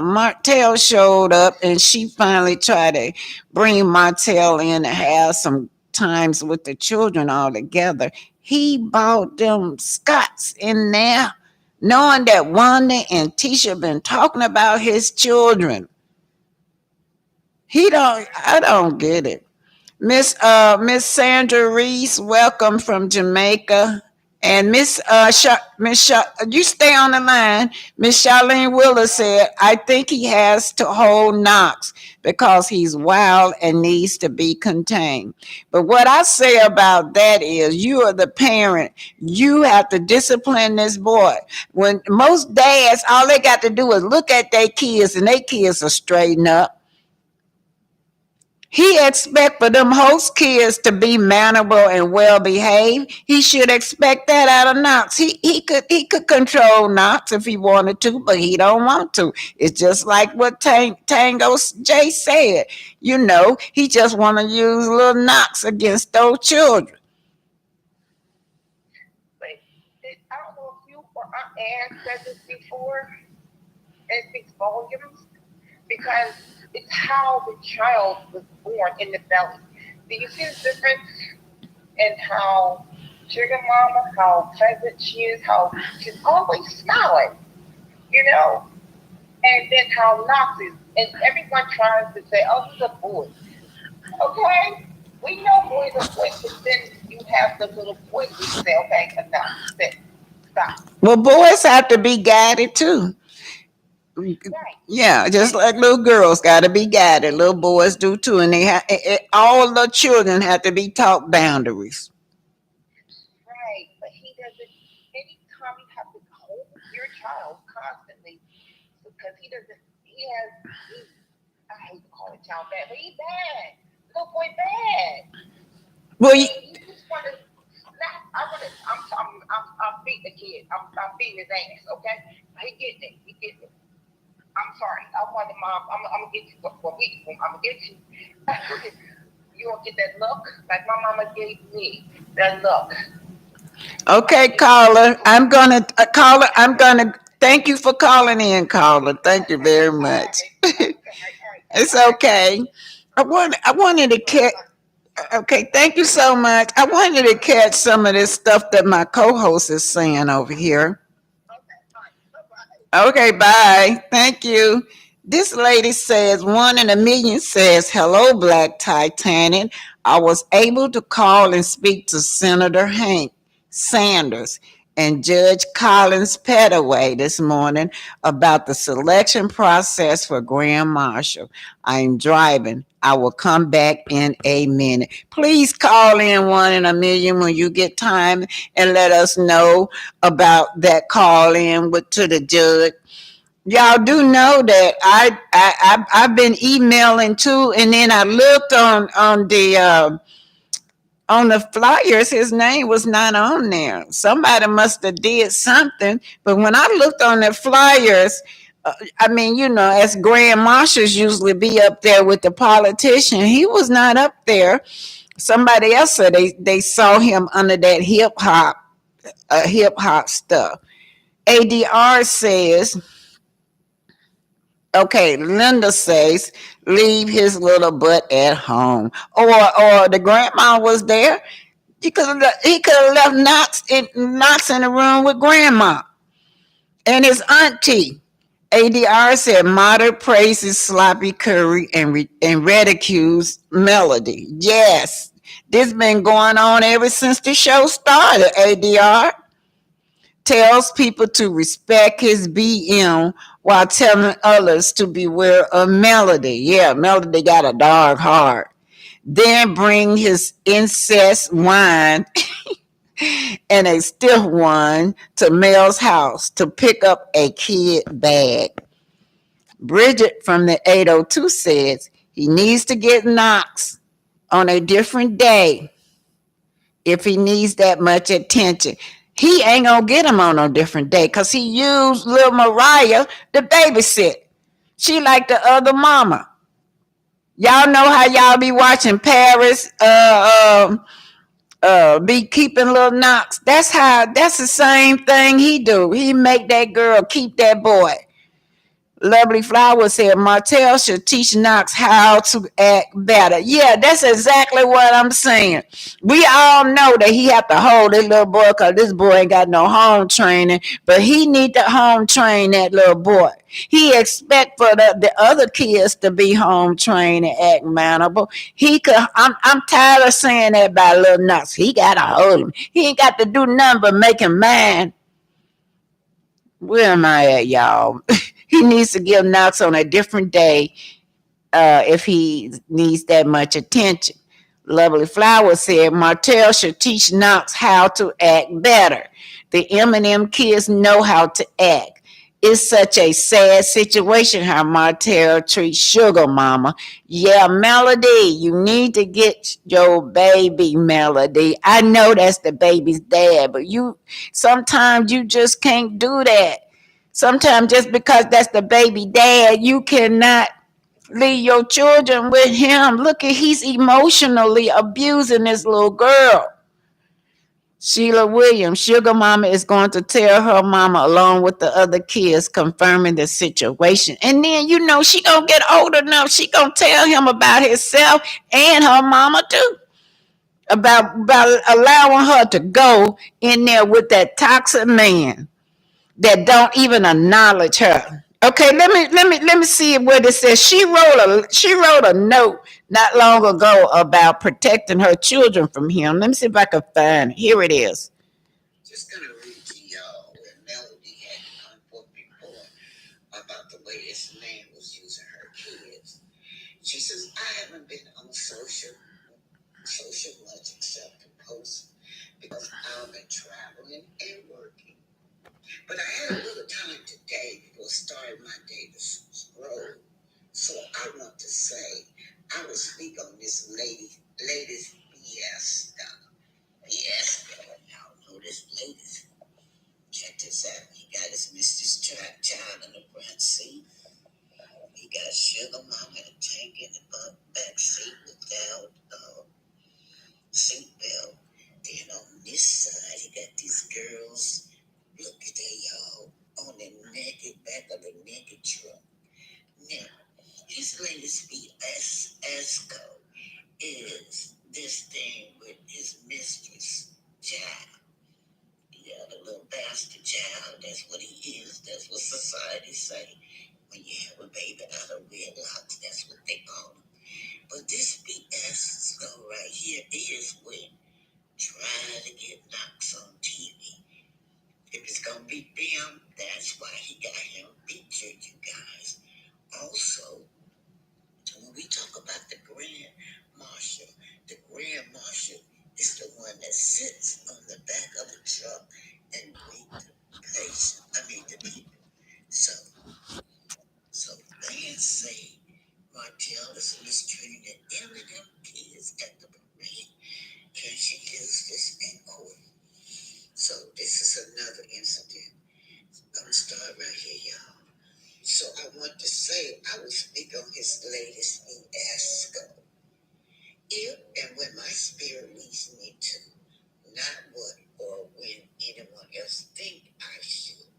Martell showed up and she finally tried to bring Martell in to have some times with the children all together, he bought them Scots in there, knowing that Wanda and Tisha been talking about his children. He don't. I don't get it. Miss Sandra Reese, welcome from Jamaica. And Miss you stay on the line. Miss Charlene Willer said, I think he has to hold Knox because he's wild and needs to be contained. But what I say about that is you are the parent. You have to discipline this boy. When most dads, all they got to do is look at their kids and their kids are straighten up. He expect for them host kids to be mannerable and well behaved. He should expect that out of Knox. He could control Knox if he wanted to, but he don't want to. It's just like what Tango J said. He just want to use little Knox against those children. But I don't know if you or Aunt Ann said this before. It speaks volumes because it's how the child was born in the belly. Do you see the difference in how Sugar Mama, how pleasant she is, how she's always smiling, you know? And then how Knox is, and everyone tries to say, oh, he's a boy. Okay? We know boys are boys, but then you have the little boys who say, okay, enough, sit, stop. Well, boys have to be guided too. Right. Yeah, just like little girls got to be guided, little boys do too, and all the children have to be taught boundaries. Right, but he doesn't. Anytime you have to hold your child constantly, because he doesn't. He has. He. I hate to call it child bad, but he's bad. Little boy bad. Well, You just want to snap. I want to. I'm beating the kid. I'm beating his ass. Okay, he getting it. He getting it. I'm sorry. I want the mom. I'm gonna get you for a week. I'm gonna get you. You gonna get that look like my mama gave me. That look. okay, caller, I'm gonna thank you for calling in, caller. Thank you very All much. right. All It's right. okay. I wanted to catch. Okay, thank you so much. I wanted to catch some of this stuff that my co-host is saying over here. Okay. All right. Bye-bye. Okay, bye. Thank you. This lady says, one in a million says, hello, Black Titanic. I was able to call and speak to Senator Hank Sanders and Judge Collins Petaway this morning about the selection process for Grand Marshal. I am driving. I will come back in a minute. Please call in one in a million when you get time and let us know about that call in to the judge. Y'all do know that I've been emailing too, and then I looked on the flyers. His name was not on there. Somebody must have did something. But when I looked on the flyers, I mean, as grand marshals usually be up there with the politician, he was not up there. Somebody else said they saw him under that hip hop stuff. ADR says Okay, Linda says leave his little butt at home. Or the grandma was there. He could have left Knox in the room with grandma and his auntie. ADR said Mater praises sloppy curry and ridicules Melody. Yes, this been going on ever since the show started. ADR tells people to respect his BM while telling others to beware of Melody. Yeah, Melody got a dark heart. Then bring his incest wine and a stiff one to Mel's house to pick up a kid bag. Bridget from the 802 says he needs to get Knox on a different day if he needs that much attention. He ain't gonna get him on a different day because he used little Mariah to babysit. She like the other mama. Y'all know how y'all be watching Paris be keeping little Knox. That's the same thing he do. He make that girl keep that boy. Lovely Flower said Martell should teach Knox how to act better. Yeah, that's exactly what I'm saying. We all know that he have to hold this little boy because this boy ain't got no home training, but he need to home train that little boy. He expect for the other kids to be home trained and act mannerable. He could. I'm tired of saying that about little Knox. He gotta hold him. He ain't got to do nothing but make him mad. Where am I at, y'all? He needs to give Knox on a different day if he needs that much attention. Lovely Flower said Martell should teach Knox how to act better. The M&M kids know how to act. It's such a sad situation how Martell treats Sugar Mama. Yeah, Melody, you need to get your baby, Melody. I know that's the baby's dad, but sometimes you just can't do that. Sometimes just because that's the baby dad, you cannot leave your children with him. Look at he's emotionally abusing this little girl. Sheila Williams, Sugar Mama is going to tell her mama along with the other kids confirming the situation. And then she gonna get old enough, she gonna tell him about himself and her mama too. About allowing her to go in there with that toxic man that don't even acknowledge her. Okay, let me see what it says. She wrote a note not long ago about protecting her children from him. Let me see if I can find it. Here it is. Just gonna read to y'all where Melody had to come forth before about the way this man was using her kids. She says, I haven't been on social much except to post because I've been traveling and working. But I had a little time today before starting my day to scroll. So I want to say I will speak on this latest BS stuff. BS stuff. Y'all know this latest. Check this out. He got his Mrs. Child in the front seat. He got Sugar Mama in a tank in the back seat without seatbelt. Then on this side, he got these girls. Look at that, y'all, on the naked back of the naked truck. Now, his latest fiasco is this thing with his mistress, child. Yeah, the little bastard child. That's what he is. That's what society say. When you have a baby out of wedlock, that's what they call him. But this fiasco right here is when trying to get Knox on TV. If it's gonna be filmed, that's why he got him pictured, you guys. Also, when we talk about the Grand Marshal is the one that sits on the back of the truck and greet the people. So fans say Martell is mistreating the elegant kids at the parade. Can she use this in court? So this is another incident. I'm gonna start right here, y'all. So I want to say I will speak on his latest fiasco. If and when my spirit leads me to, not what or when anyone else think I should.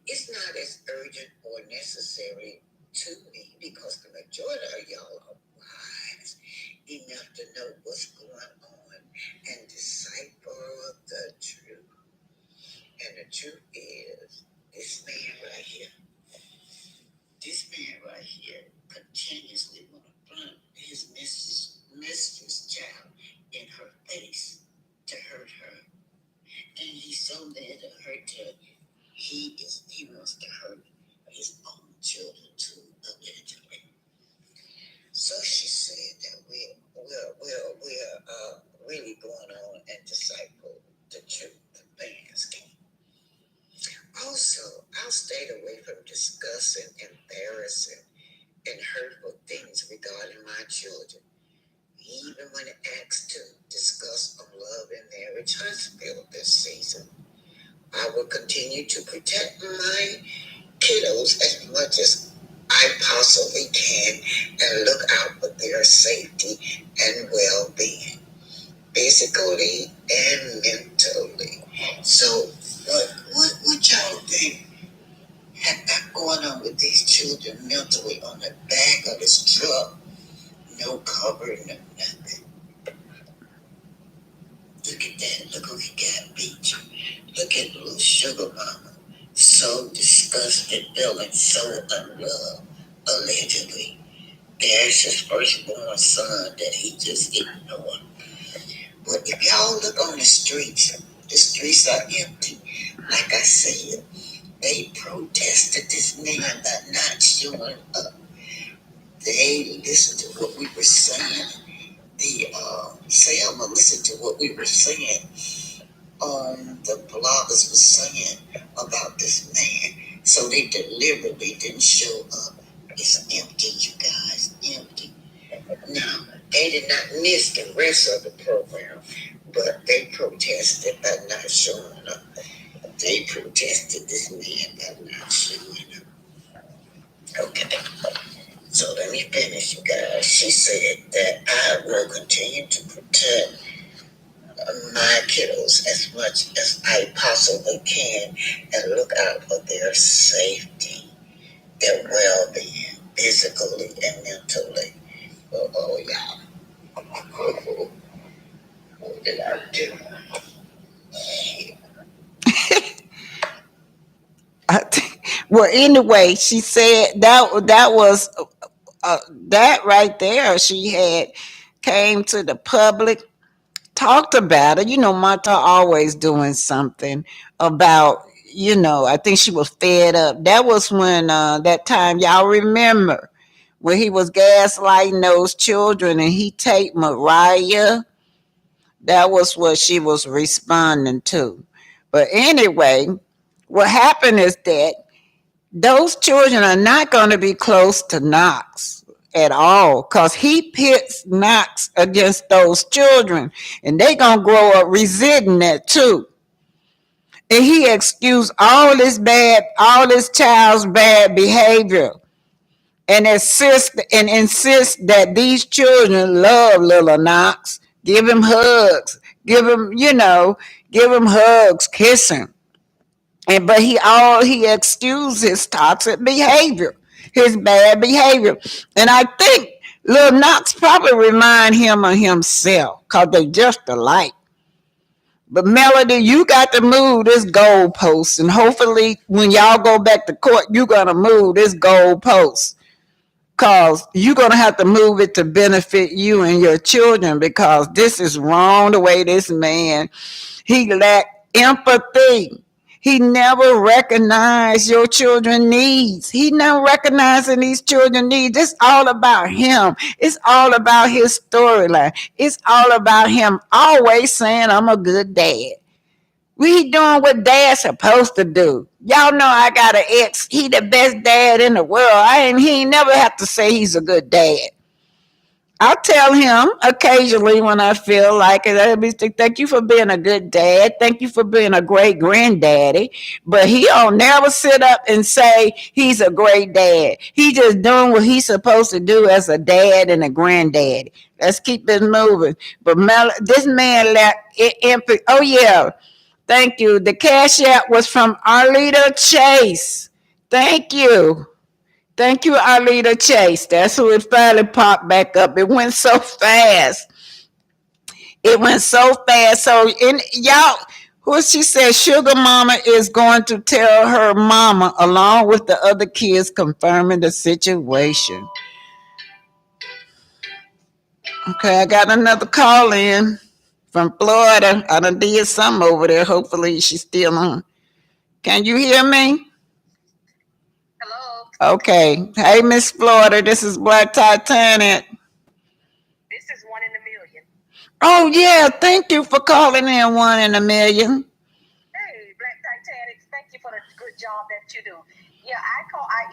It's not as urgent or necessary truth is, this man right here, this man right here continuously want to blunt his mistress child in her face to hurt her. And he's so mad at her that he wants to hurt his own children too, allegedly. So she said that we're really going on and disciple the truth, the man's king. Also, I'll stay away from discussing embarrassing and hurtful things regarding my children. Even when asked to discuss on love and marriage hospital this season, I will continue to protect my kiddos as much as I possibly can and look out for their safety and well-being, physically and mentally. So, what y'all think have going on with these children mentally on the back of this truck? No cover, no nothing. Look at that. Look who he got beat. Look at little sugar mama. So disgusted, feeling so unloved, allegedly. There's his firstborn son that he just ignored. But if y'all look on the streets are empty. Like I said, they protested this man by not showing up. They listened to what we were saying. Selma listened to what we were saying. The bloggers was saying about this man. So they deliberately didn't show up. It's empty, you guys, empty. Now, they did not miss the rest of the program, but they protested by not showing up. They protested this man by not showing up. Okay. So let me finish, you guys. She said that I will continue to protect my kiddos as much as I possibly can and look out for their safety, their well-being, physically and mentally. Y'all. What did I do? Well, anyway, she said that was that right there. She had came to the public, talked about it. Martha always doing something about. I think she was fed up. That was when that time y'all remember when he was gaslighting those children and he taped Mariah. That was what she was responding to. But anyway, what happened is that those children are not going to be close to Knox at all because he pits Knox against those children and they going to grow up resenting that too. And he excused all this child's bad behavior and insists that these children love little Knox, give him hugs, give him hugs, kiss him. But he excused his toxic behavior, his bad behavior. And I think Lil Knox probably remind him of himself because they just alike. But Melody, you got to move this goalpost. And hopefully when y'all go back to court, you're going to move this goalpost. Because you're going to have to move it to benefit you and your children because this is wrong the way this man, he lacked empathy. He never recognized your children's needs. He never recognizing these children's needs. It's all about him. It's all about his storyline. It's all about him always saying, I'm a good dad. We doing what dad's supposed to do. Y'all know I got an ex. He the best dad in the world. He ain't never have to say he's a good dad. I'll tell him occasionally when I feel like it. Thank you for being a good dad. Thank you for being a great granddaddy. But he'll never sit up and say he's a great dad. He just doing what he's supposed to do as a dad and a granddaddy. Let's keep this moving. But this man lacked empathy. Oh yeah, thank you. The cash app was from Arlita Chase. Thank you. Thank you, Arlita Chase. That's who it finally popped back up. It went so fast. It went so fast. So, y'all, Who she said Sugar Mama is going to tell her mama along with the other kids confirming the situation. Okay, I got another call in from Florida. I done did something over there. Hopefully she's still on. Can you hear me? Hello. Okay. Hey, Miss Florida, this is Black Titanic. This is one in a million. Oh yeah, thank you for calling in 1 in a million. Hey, Black Titanic, thank you for the good job that you do. Yeah, I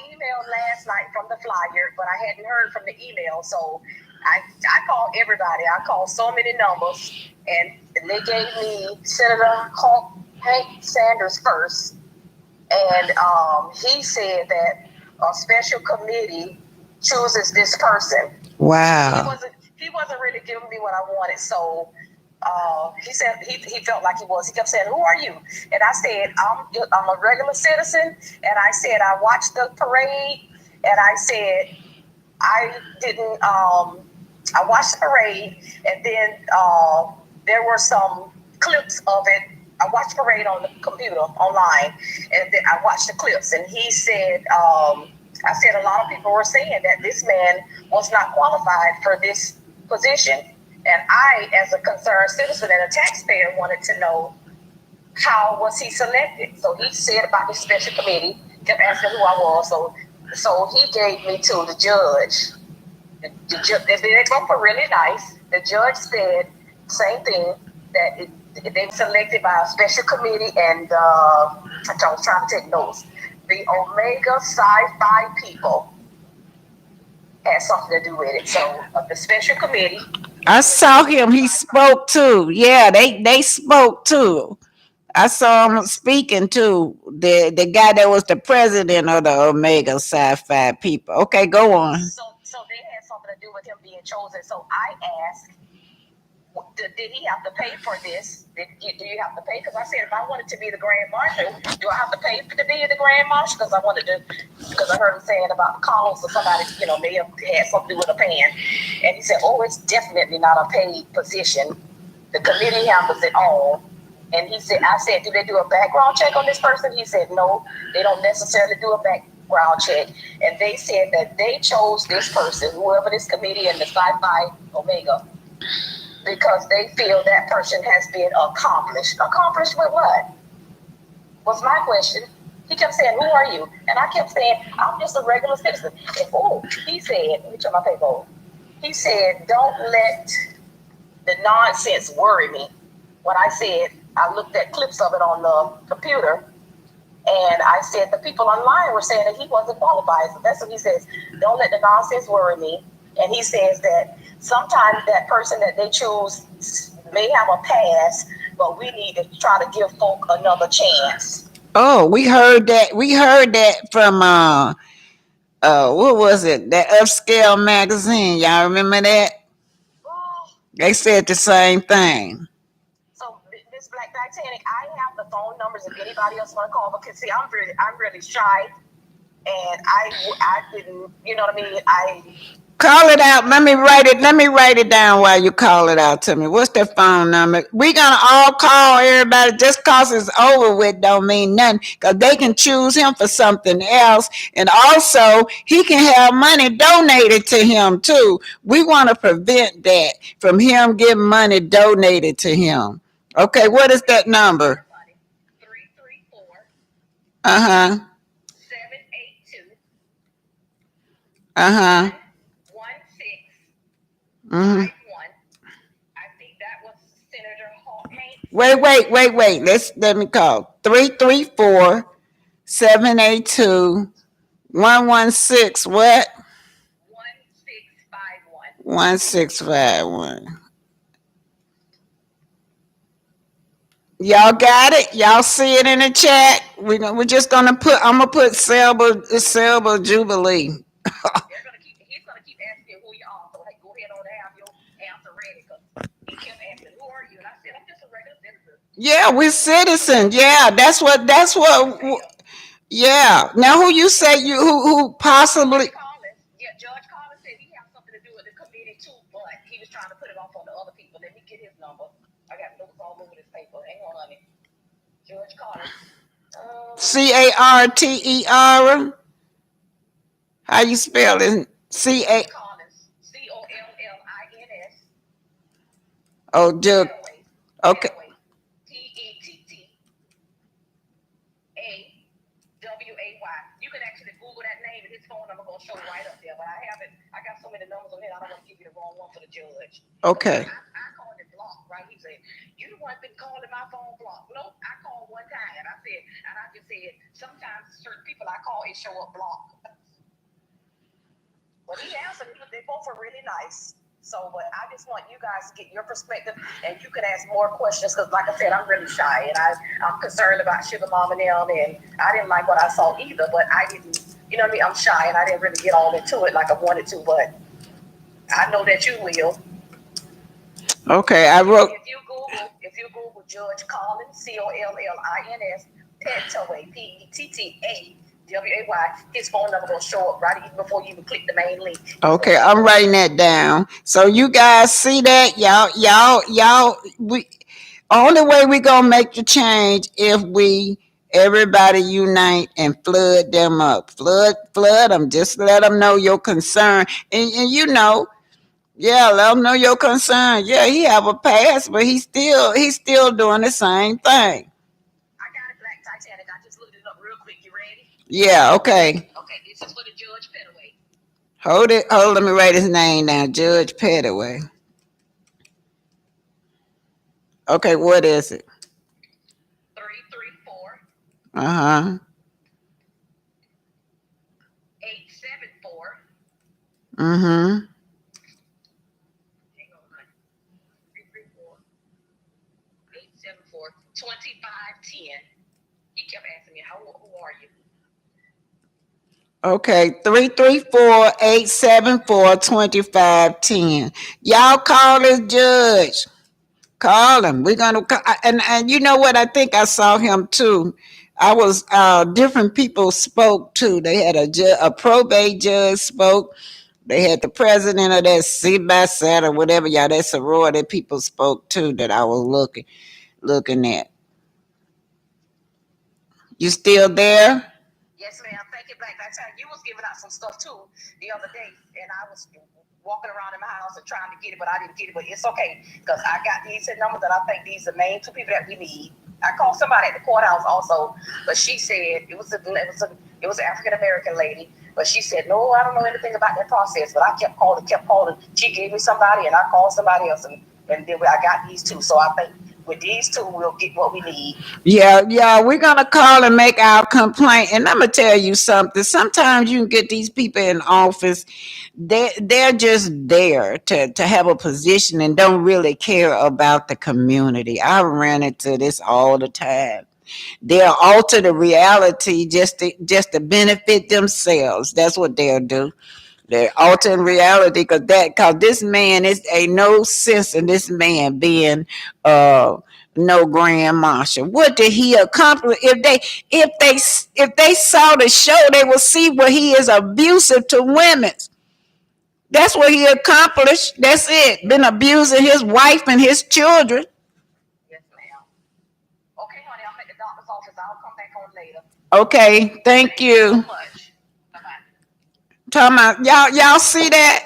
emailed last night from the flyer, but I hadn't heard from the email, so I called everybody. I called so many numbers, and they gave me Senator Hank Sanders first, and he said that a special committee chooses this person. Wow. He wasn't really giving me what I wanted, so he said he felt like he was. He kept saying, "Who are you?" And I said, I'm a regular citizen." And I said, "I watched the parade." And I said, "I didn't. I watched the parade, and then there were some clips of it. I watched the parade on the computer online, and then I watched the clips." And he said, "I said a lot of people were saying that this man was not qualified for this position, and I, as a concerned citizen and a taxpayer, wanted to know how was he selected." So he said about the special committee, kept asking who I was. So he gave me to the judge. They both were really nice. The judge said same thing, that they were selected by a special committee, and I was trying to take notes. The Omega Psi-Phi people had something to do with it. So the special committee. I saw him. He spoke too. Yeah, they spoke too. I saw him speaking to the guy that was the president of the Omega Sci-Fi people. Okay, go on. So they had something to do with him being chosen. So I asked, did he have to pay for this? Do you have to pay? Because I said, if I wanted to be the Grand Marshal, do I have to pay to be the Grand Marshal? Because I heard him saying about Carlos or somebody, may have had something to do with a pan. And he said, "Oh, it's definitely not a paid position. The committee handles it all." And he said, I said, "Do they do a background check on this person?" He said, "No, they don't necessarily do a background check." And they said that they chose this person, whoever this committee and the Sci-Fi Omega, because they feel that person has been accomplished. Accomplished with what? Was my question. He kept saying, "Who are you?" And I kept saying, "I'm just a regular citizen." And he said, let me check my paper. He said, "Don't let the nonsense worry me." When I said, I looked at clips of it on the computer, and I said the people online were saying that he wasn't qualified. So that's what he says. "Don't let the nonsense worry me." And he says that sometimes that person that they choose may have a pass, but we need to try to give folk another chance. Oh, we heard that. We heard that from what was it? That Upscale magazine. Y'all remember that? They said the same thing. So this Black Titanic, I have the phone numbers if anybody else want to call. Because see, I'm really shy, and I didn't, you know what I mean. Call it out. Let me write it. Let me write it down while you call it out to me. What's the phone number? We gonna all call everybody. Just cause it's over with don't mean nothing. Cause they can choose him for something else, and also he can have money donated to him too. We want to prevent that from him getting money donated to him. Okay, what is that number? 334 Uh huh. 782 Uh huh. 1651. Mm-hmm. I think that was Senator Hanks. Wait. Let me call 334-782-116. What? 1651. 1651. Y'all got it? Y'all see it in the chat? We're just gonna put. I'm gonna put Selba Jubilee. He's gonna keep asking who you are. So go ahead on and have your answer ready, because he kept asking, "Who are you?" And I said, "I'm just a regular citizen." Yeah, we're citizens. Yeah, that's what. That's what. Yeah. Now, who you say you who possibly? Judge Collins said he has something to do with the committee too, but he was trying to put it off on the other people. Let me get his number. I got notes all over this paper. Hang on, honey. George Collins. Carter. How you spell it? C-A... George Collins. Collins. Oh, Judge. Pettaway. Okay. Pettaway. Pettaway. You can actually Google that name and his phone number gonna show right up there. But I haven't. I got so many numbers on here. I don't want to give you the wrong one for the judge. Okay. I called it block, right? He said, "You the one been calling my phone block." Nope, I called one time. I just said, sometimes certain people I call it show up block. But he answered. They both are really nice. So, but I just want you guys to get your perspective, and you can ask more questions because, like I said, I'm really shy, and I'm concerned about Sugar Mom and them, and I didn't like what I saw either, but I didn't, you know what I mean? I'm shy, and I didn't really get all into it like I wanted to, but I know that you will. Okay, I wrote. If you Google George Collins, Collins, Pettaway, Pettaway, his phone number will show up right even before you even click the main link. Okay, I'm writing that down. So you guys see that, y'all. We only way we gonna make the change if we everybody unite and flood them up, flood them. Just let them know your concern, and you know, yeah, let them know your concern. Yeah, he have a past, but he's still doing the same thing. I got it, Black Titanic. I just looked it up real quick. You ready? Yeah, okay. Okay, this is for the George Pettaway. Hold it. Hold. Let me write his name down. Judge Pettaway. Okay, what is it? 334 Uh-huh. 874. Mm-hmm. Hang on, 334 874 2510. He kept asking me, who are you? Okay, 334-874-2510. Y'all call this judge. Call him. We're gonna and you know what? I think I saw him too. I was different people spoke too. They had a probate judge spoke. They had the president of that CBASAT or whatever y'all that sorority people spoke too that I was looking at. You still there? Yes, ma'am. Thank you, Black. That's how you was giving out some stuff too the other day, and I was walking around in my house and trying to get it, but I didn't get it. But it's okay because I got these numbers that I think these are the main two people that we need. I called somebody at the courthouse also, but she said it was an African American lady, but she said no, I don't know anything about that process. But I kept calling. She gave me somebody, and I called somebody else, and then I got these two. So I think with these two, we'll get what we need. Yeah, we're gonna call and make our complaint. And I'm gonna tell you something. Sometimes you can get these people in office. They're just there to have a position and don't really care about the community. I ran into this all the time. They'll alter the reality just to benefit themselves. That's what they'll do. They're altering reality because this man is a no sense in this man being uh no grand marshal. What did he accomplish? If they saw the show, they will see where he is abusive to women. That's what he accomplished. That's it. Been abusing his wife and his children. Yes, ma'am. Okay, honey, I'm at the doctor's office. I'll come back on later. Okay, thank Thank you so you. much. Bye-bye. Talking about y'all see that?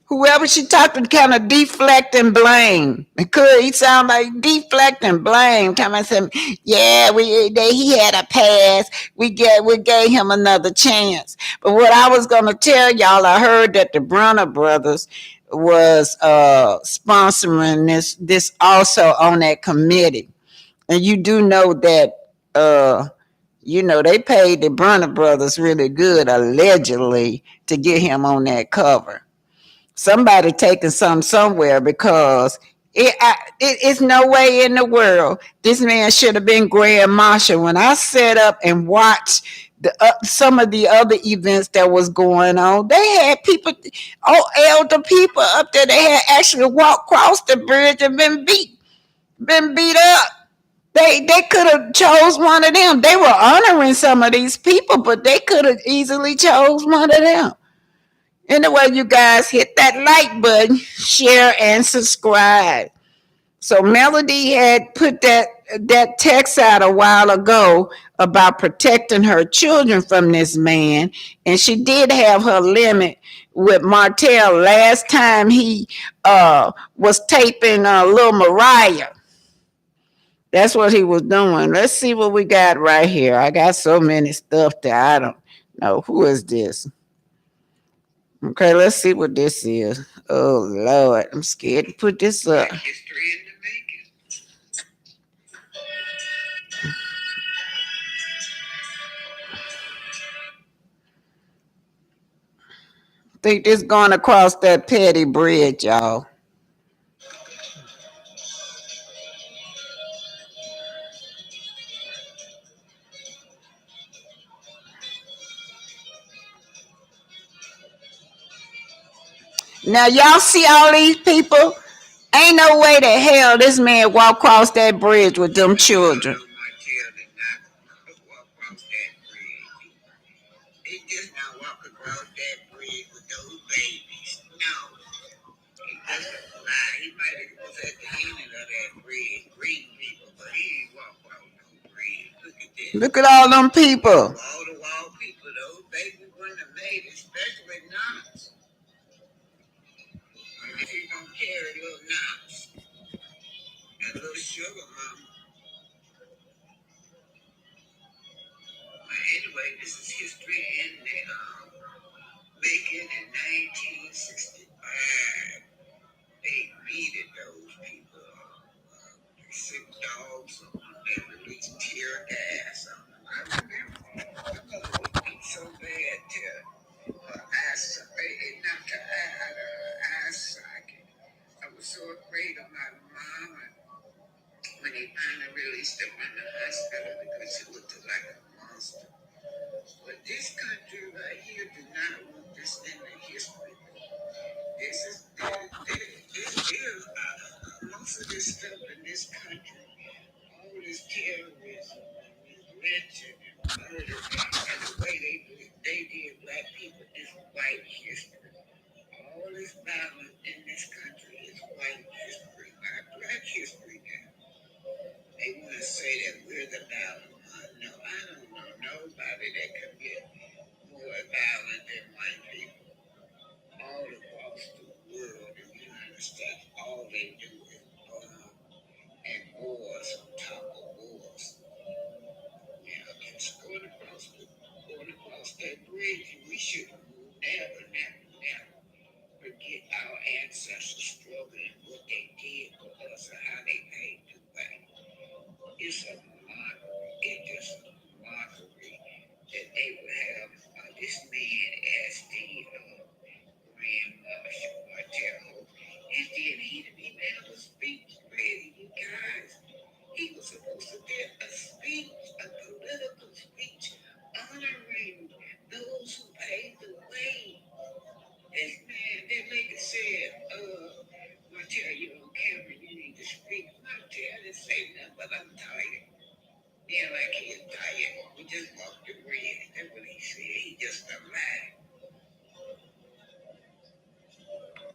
Whoever she talked to kind of deflect and blame. Because he sound like deflect and blame. Talking about some, yeah, he had a pass. We gave him another chance. But what I was gonna tell y'all, I heard that the Brunner brothers was sponsoring this also on that committee. And you do know that they paid the Brunner brothers really good allegedly to get him on that cover. Somebody taking some somewhere because it's no way in the world this man should have been Grand Marshal. When I set up and watched some of the other events that was going on, they had people, elder people up there. They had actually walked across the bridge and been beat up. They could have chose one of them. They were honoring some of these people, but they could have easily chose one of them. Anyway, you guys hit that like button, share, and subscribe. So Melody had put that text out a while ago about protecting her children from this man, and she did have her limit with Martell last time he was taping Little Mariah. That's what he was doing. Let's see what we got right here. I got so many stuff that I don't know. Who is this? Okay, let's see what this is. Oh Lord, I'm scared to put this up. History in the making. Think this going across that petty bridge, y'all. Now y'all see all these people? Ain't no way the hell this man walk across that bridge with them children. Martell did not walk across that bridge. He just not walk across that bridge with those babies. No. He doesn't lie. He might have was at the end of that bridge greeting people, but he ain't walk across no bridge. Look at this. Look at all them people. Wall to wall people, those babies wouldn't have made it, especially Knox. I guess he's gonna carry little Knox and little sugar mama. Well, anyway, this is history in the making in 1965. They needed those people. They sick dogs on them. They released tear gas on them. I remember. My mother was beat so bad till her eyesight, it knocked her eye out of her eye socket. I was so afraid of my mama when they finally released her from the hospital because she looked like a monster. But this country right here do not want this in the history. Most of this stuff in this country, all this terrorism and this lynching and murder and the way they did black people is white history. All this violence in this country is white history, not black history now. They want to say that we're the violent one. No, I don't know nobody that commit more violence than white people. All across the world, the United States, all they do is bomb and wars on top of wars. Now, just going across that bridge, we should never, never, never forget our ancestors struggling, what they did for us, and how they paid the way. It's a mockery. It's just a mockery that they would have this man as the Grand Marshal Martell, and then he didn't even have a speech ready, you guys. He was supposed to give a speech, a political speech, honoring those who paved the way. This man, that lady said, Martell, you on camera, you need to speak. Martell didn't say nothing, but I'm tired. Yeah, like he's tired. We just walked the bridge. That's what he said. He just a lie.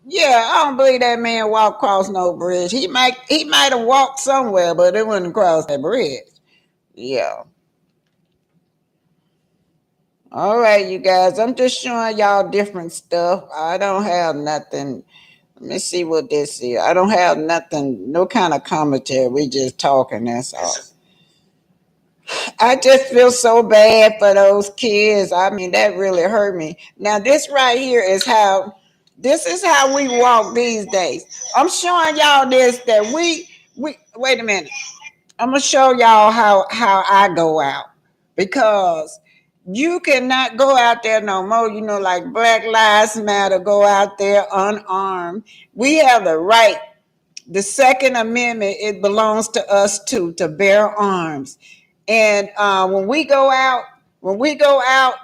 Yeah, I don't believe that man walked across no bridge. He might have walked somewhere, but it wouldn't cross that bridge. Yeah. All right, you guys. I'm just showing y'all different stuff. I don't have nothing. Let me see what this is. I don't have nothing, no kind of commentary. We just talking, that's all. I just feel so bad for those kids. I mean, that really hurt me. Now, this is how we walk these days. I'm showing y'all this that we wait a minute. I'm gonna show y'all how I go out because you cannot go out there no more. You know, like Black Lives Matter, go out there unarmed. We have the right. The Second Amendment, it belongs to us too, to bear arms. And when we go out,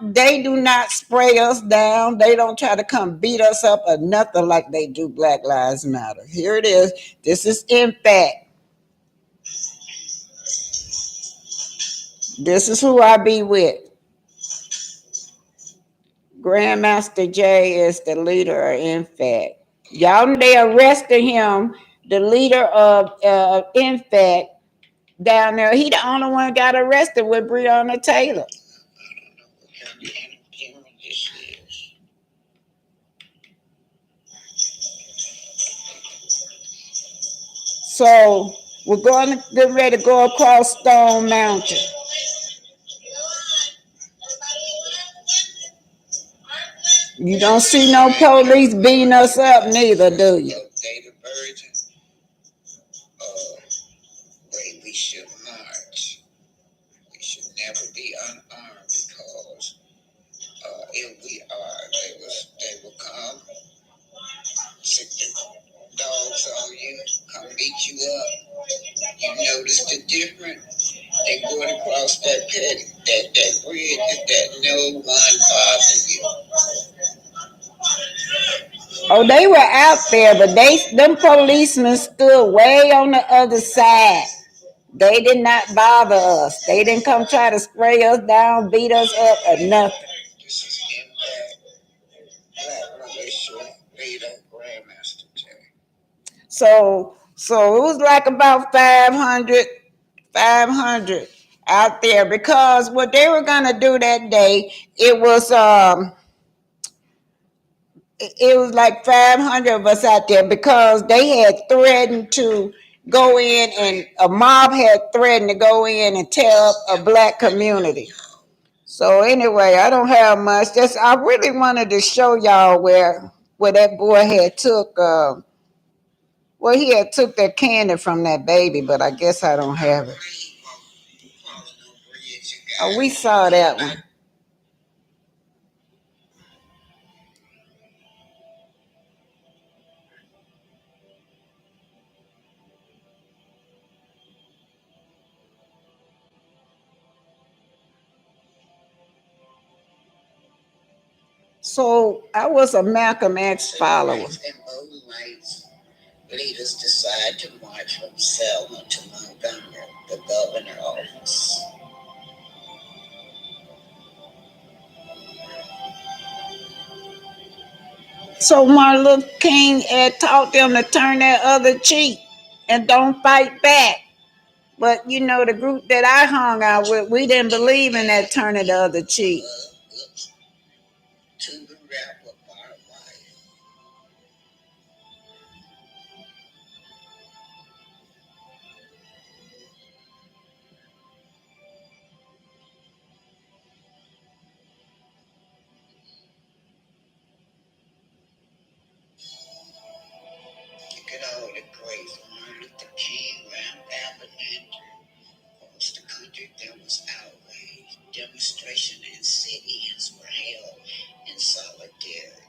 they do not spray us down. They don't try to come beat us up or nothing like they do Black Lives Matter. Here it is. This is in fact. This is who I be with. Grandmaster Jay is the leader of in fact. Y'all know they arrested him the leader of Infect down there. He the only one got arrested with Breonna Taylor. So we're going to get ready to go across Stone Mountain. You don't see no police beating us up neither, do you? We should march. We should never be unarmed because if we are, they will come, sick the dogs on you, come beat you up. You notice the difference? They going across that bridge that no one bothers you. Oh, they were out there, but them policemen stood way on the other side. They did not bother us. They didn't come try to spray us down, beat us up, or nothing. This is Black Militia Leader Grandmaster Terry. So it was like about 500 out there, because what they were gonna do that day, it was like 500 of us out there, because they had threatened to go in, and a mob had threatened to go in and tear up a black community. So anyway, I don't have much. Just I really wanted to show y'all where that boy had took. He had took that candy from that baby, but I guess I don't have it. Oh, we saw that one. So I was a Malcolm X follower. Leaders decide to march from Selma to Montgomery, the governor's office. So Martin Luther King had taught them to turn that other cheek and don't fight back. But the group that I hung out with, we didn't believe in that turning the other cheek. To the rapper Barbed Wire. Look at all the grace. Martin Luther King, Ram Avenue. Across the country, there was outrage. Demonstration and sit-ins were held in solidarity.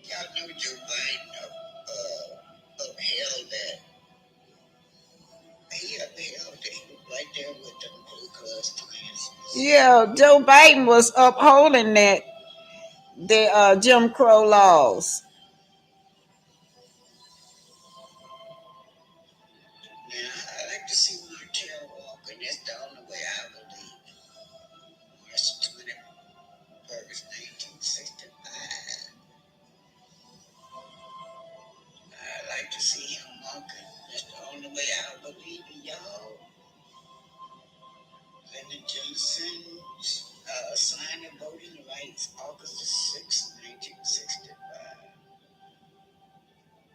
Y'all know Joe Biden upheld that. He upheld that. He was right there with them Ku Klux Klans. Yeah, Joe Biden was upholding the Jim Crow laws. Now, I like to see Martell walking. That's the only way I believe. March 21st, 1965. I like to see him walking. That's the only way I believe in y'all. Lyndon Johnson signed the voting rights August the 6th, 1965.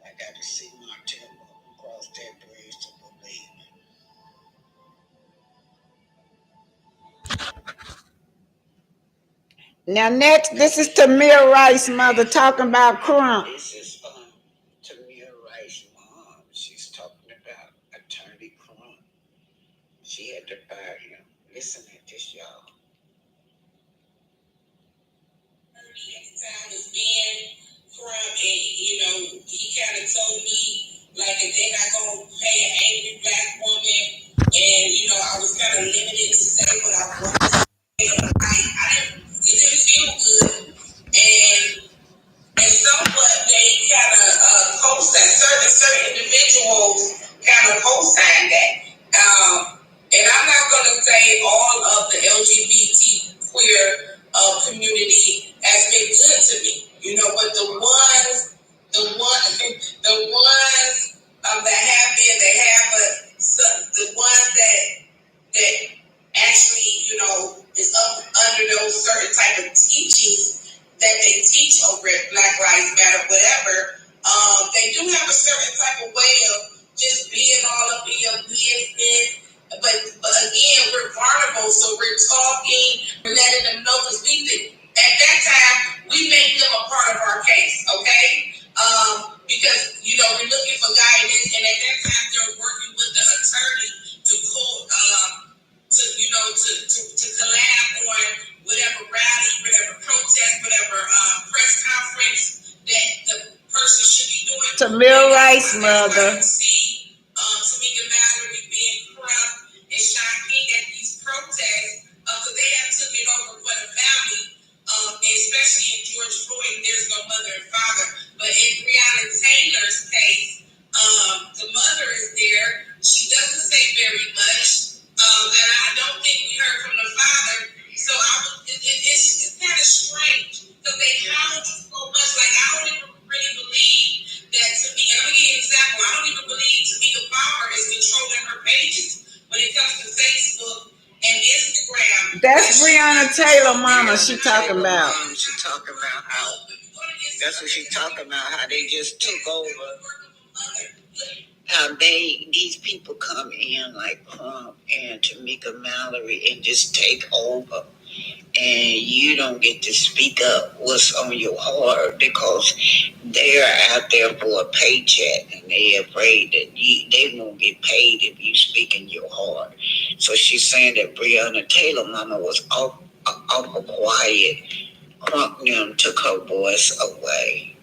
I got to see Martell walk across that bridge to believe it. Now next, this is Tamir Rice's mother talking about Crump. This is Tamir Rice's mom. She's talking about Attorney Crump. She had to fire him. Listen at this, y'all. Time was being Crump, and he kind of told me like if they're not gonna pay an angry black woman, and I was kind of limited to say what I wanted to say. It didn't feel good, and somewhat they kind of co-signed, certain individuals kind of co-signed that. And I'm not going to say all of the LGBT queer community has been good to me, but the ones that have been, they have, but the ones that actually, is up under those certain type of teachings that they teach over at Black Lives Matter, whatever, they do have a certain type of way of just being all up in your business. But again, we're vulnerable, so we're talking, we're letting them know, because we think at that time we make them a part of our case, okay? Because we're looking for guidance, and at that time they're working with the attorney to pull, to collab on whatever rally, whatever protest, whatever press conference that the person should be doing. Tamir Rice, mother. See Tamika Mallory being corrupt and Sean King at these protests, because they have took it over for the family, especially in George Floyd, there's no mother and father. But in Breonna Taylor's case, the mother is there. She doesn't say very much, and I don't think we heard from the father. So it's kind of strange, because they hound you so much. Like, I don't even really believe that to me. And I'm gonna give you an example. I don't even believe Tamika Palmer is controlling her pages when it comes to Facebook and Instagram. That's Breonna Taylor, mama. She talking about. She talking about how. That's what she talking about. How they just took over. How these people come in like Crump and Tamika Mallory and just take over, and you don't get to speak up what's on your heart, because they're out there for a paycheck, and they're afraid that they won't get paid if you speak in your heart. So she's saying that Breonna Taylor mama was awful quiet. Crump them took her voice away.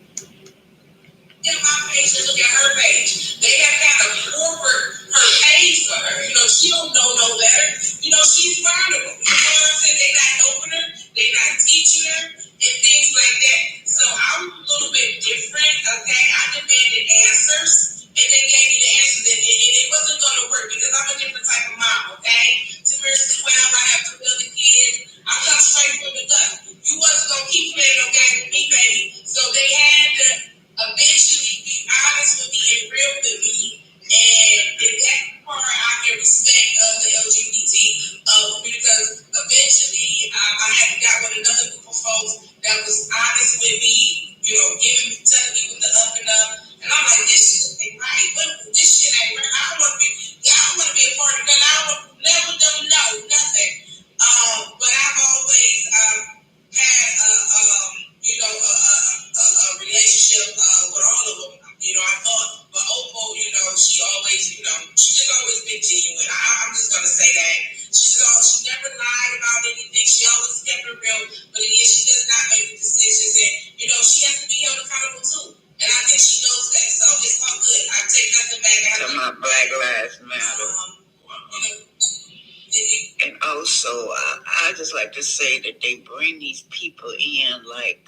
In my page and look at her page. They have kind of forward her page for her. She don't know no better. She's vulnerable. You know what I'm saying? They not helping her. They not teaching her and things like that. So I'm a little bit different, okay? I demanded answers, and they gave me the answers, and it wasn't going to work, because I'm a different type of mom, okay? Tamir's 12, I have 2 other kids. I come straight from the gut. You wasn't going to keep playing no game with me, baby. So they had to eventually be honest with me and real with me, and that part I can respect the LGBT, because eventually I had got with another group of folks that was honest with me, telling me with the up and up, and I'm like, this shit ain't right. This shit ain't right. I don't want to be a part of that. I don't never done nothing. But I've always had a relationship with all of them. I thought, but Opal, she always, she just always been genuine. I'm just gonna say that. She never lied about anything. She always kept it real. But again, she does not make the decisions, and she has to be held accountable too. And I think she knows that. So it's all good. I take nothing back. To my Black Lives Matter. And also, I just like to say that they bring these people in like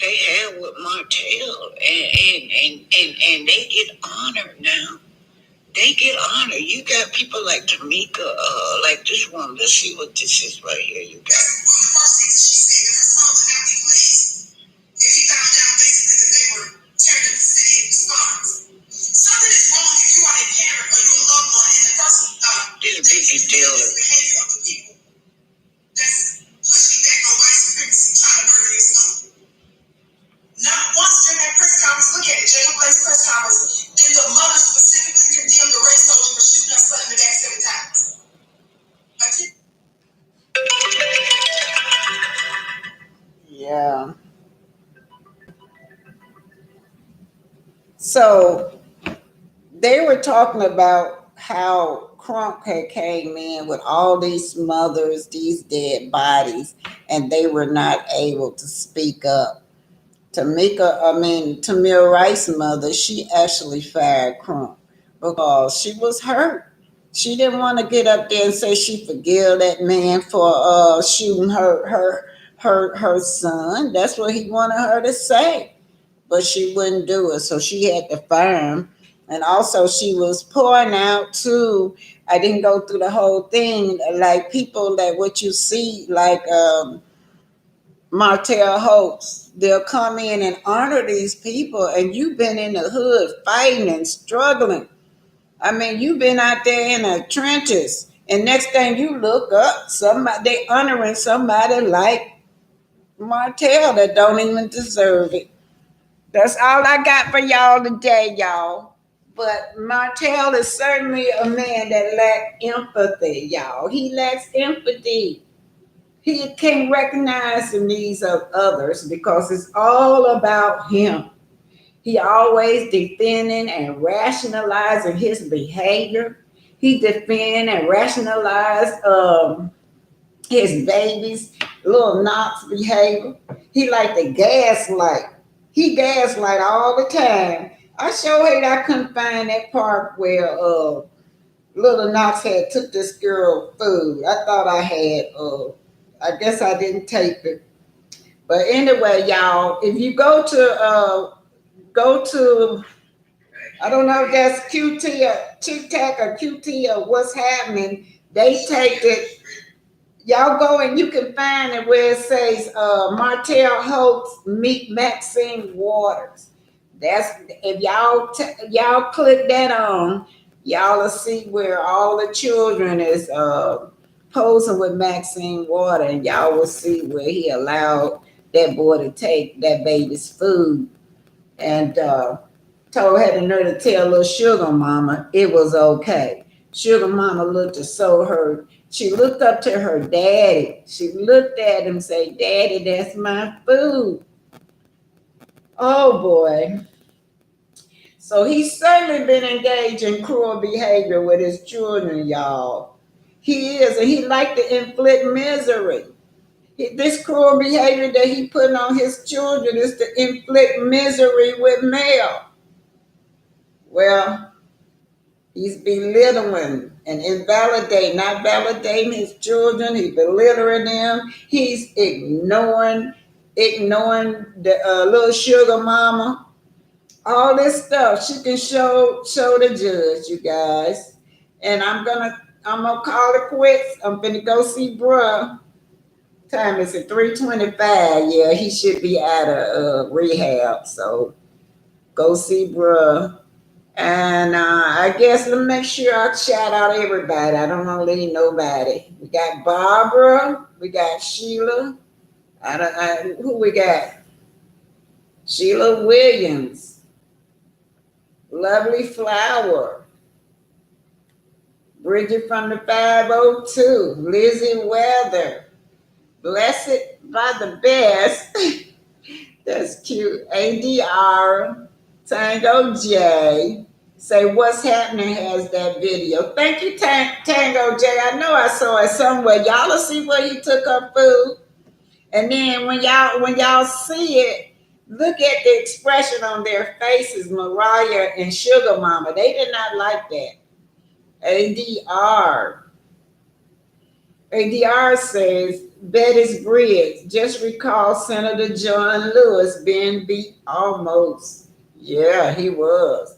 they had with Martell, and they get honored now. They get honored. You got people like Tamika, like this one. Let's see what this is right here. You got. Well, the first thing she said that her son would not be pleased if he found out basically that they were tearing up the city into stars. Something is wrong if you are a parent or you're a loved one, and the person this big deal is the behavior of the people that's pushing back on white supremacy, trying to murder their son. Not once during that press conference, look at it, Jacob Blake's press conference, did the mother specifically condemn the race soldier for shooting her son in the back 7 times. Yeah. So they were talking about how Crump had came in with all these mothers, these dead bodies, and they were not able to speak up. Tamir Rice's mother, she actually fired Crump because she was hurt. She didn't want to get up there and say she forgive that man for shooting her son. That's what he wanted her to say, but she wouldn't do it, so she had to fire him. And also, she was pouring out to I didn't go through the whole thing. Like people that what you see, like Martell hopes, they'll come in and honor these people, and you've been in the hood fighting and struggling. I mean, you've been out there in the trenches, and next thing you look up, somebody they honoring somebody like Martell that don't even deserve it. That's all I got for y'all today, y'all. But Martell is certainly a man that lacks empathy, y'all. He lacks empathy. He can't recognize the needs of others because it's all about him. He always defending and rationalizing his behavior. He defend and rationalize his baby's little Knox behavior. He like to gaslight. He gaslight all the time. I sure hate I couldn't find that part where little Knox had took this girl food. I thought I had I guess I didn't take it. But anyway, y'all, if you go to I don't know if that's QT or TikTok or QT or what's happening, they take it. Y'all go and you can find it where it says Martell Holtz meet Maxine Waters. That's if y'all click that on, y'all will see where all the children is posing with Maxine Water, and y'all will see where he allowed that boy to take that baby's food and told had the nerve to tell little sugar mama it was okay. Sugar mama looked so hurt. She looked up to her daddy. She looked at him and said, Daddy, that's my food. Oh boy. So he's certainly been engaged in cruel behavior with his children, y'all. He is, and he like to inflict misery. This cruel behavior that he put on his children is to inflict misery with Mel. Well, he's belittling and invalidating, not validating his children. He's belittling them. He's ignoring the little sugar mama. All this stuff she can show the judge, you guys. And I'm gonna call it quits. I'm gonna go see bruh. Time is at 3:25. Yeah, he should be out of rehab. So go see bruh. And I guess let me make sure I shout out everybody. I don't want to leave nobody. We got Barbara. We got Sheila. Who we got? Sheila Williams. Lovely Flower. Bridget from the 502. Lizzie Weather. Blessed by the best. That's cute. ADR. Tango J. Say what's happening has that video. Thank you, Tango J. I know I saw it somewhere. Y'all will see where he took her food. And then when y'all see it, look at the expression on their faces, Mariah and Sugar Mama. They did not like that. ADR. ADR says, Betty's Bridge. Just recall Senator John Lewis being beat almost. Yeah, he was.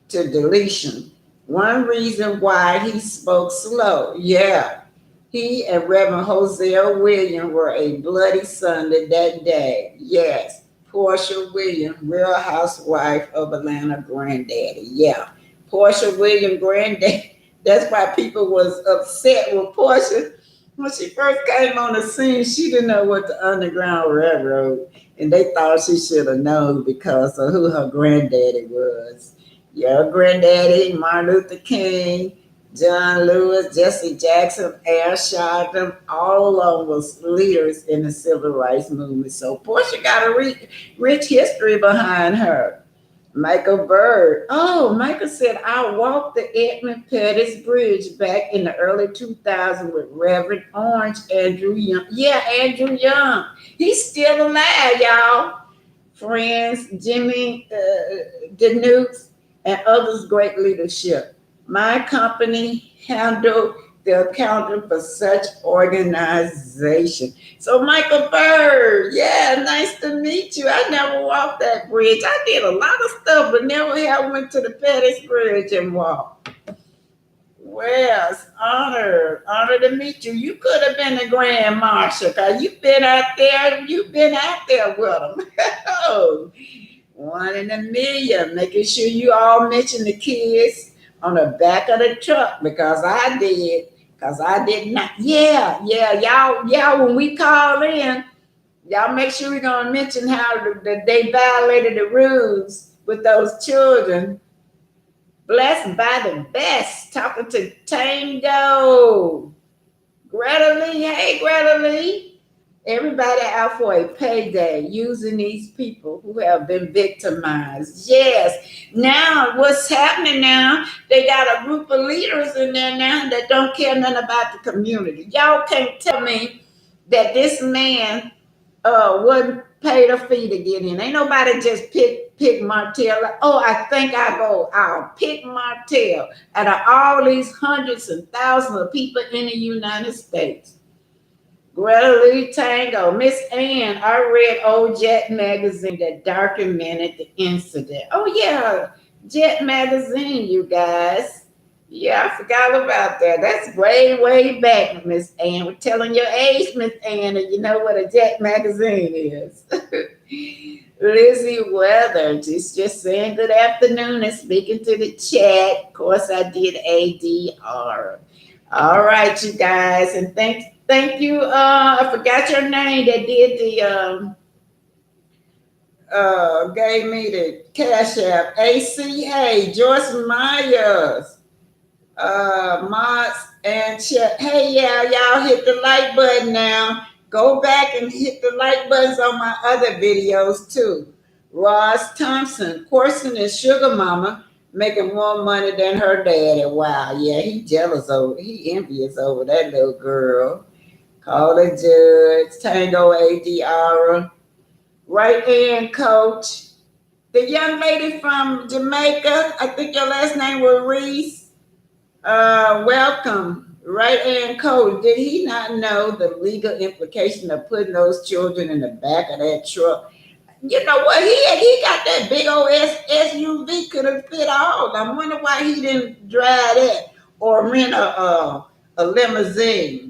To deletion. One reason why he spoke slow. Yeah. He and Reverend Hosea Williams were a bloody Sunday that day. Yes. Portia Williams, Real Housewife of Atlanta granddaddy. Yeah. Portia Williams granddaddy. That's why people was upset with Portia. When she first came on the scene, she didn't know what the Underground Railroad, and they thought she should have known because of who her granddaddy was. Your granddaddy, Martin Luther King, John Lewis, Jesse Jackson, Al Sharpton, all of them was leaders in the civil rights movement. So Portia got a rich history behind her. Michael Bird. Oh, Michael said, I walked the Edmund Pettus Bridge back in the early 2000s with Reverend Orange Andrew Young. Yeah, Andrew Young. He's still alive, y'all. Friends, Jimmy Denukes, and others' great leadership. My company handled the accounting for such organization. So Michael Bird, yeah, nice to meet you. I never walked that bridge. I did a lot of stuff, but never have went to the Pettis Bridge and walked. Well, it's honor to meet you. You could have been the Grand Marshal because you've been out there with them. Oh, one in a million. Making sure you all mention the kids on the back of the truck because I did. Because I did not. Yeah, y'all, when we call in, y'all make sure we're going to mention how they violated the rules with those children. Blessed by the best. Talking to Tango. Greta Lee. Hey, Greta Lee. Everybody out for a payday using these people who have been victimized. Yes. Now, what's happening now? They got a group of leaders in there now that don't care nothing about the community. Y'all can't tell me that this man wouldn't pay the fee to get in. Ain't nobody just pick Martell. Like, oh, I think I'll pick Martell out of all these hundreds and thousands of people in the United States. Greta Lee Tango, Miss Ann, I read old Jet magazine that documented the incident. Oh yeah, Jet magazine, you guys. Yeah, I forgot about that. That's way back, Miss Ann. We're telling your age, Miss Ann, and you know what a Jet magazine is. Lizzie Weather, just saying good afternoon and speaking to the chat. Of course, I did ADR. All right, you guys, and thank you. I forgot your name that did the gave me the cash app. ACA Joyce Myers, Moss and Chet. Hey, y'all hit the like button now. Go back and hit the like buttons on my other videos too. Ross Thompson, Corson and Sugar Mama making more money than her daddy. Wow, yeah, he envious over that little girl. Call the judge, Tango ADR, right hand coach. The young lady from Jamaica, I think your last name was Reese. Welcome, right hand coach. Did he not know the legal implication of putting those children in the back of that truck? You know what? He got that big old SUV, could have fit all. I wonder why he didn't drive that or rent a limousine.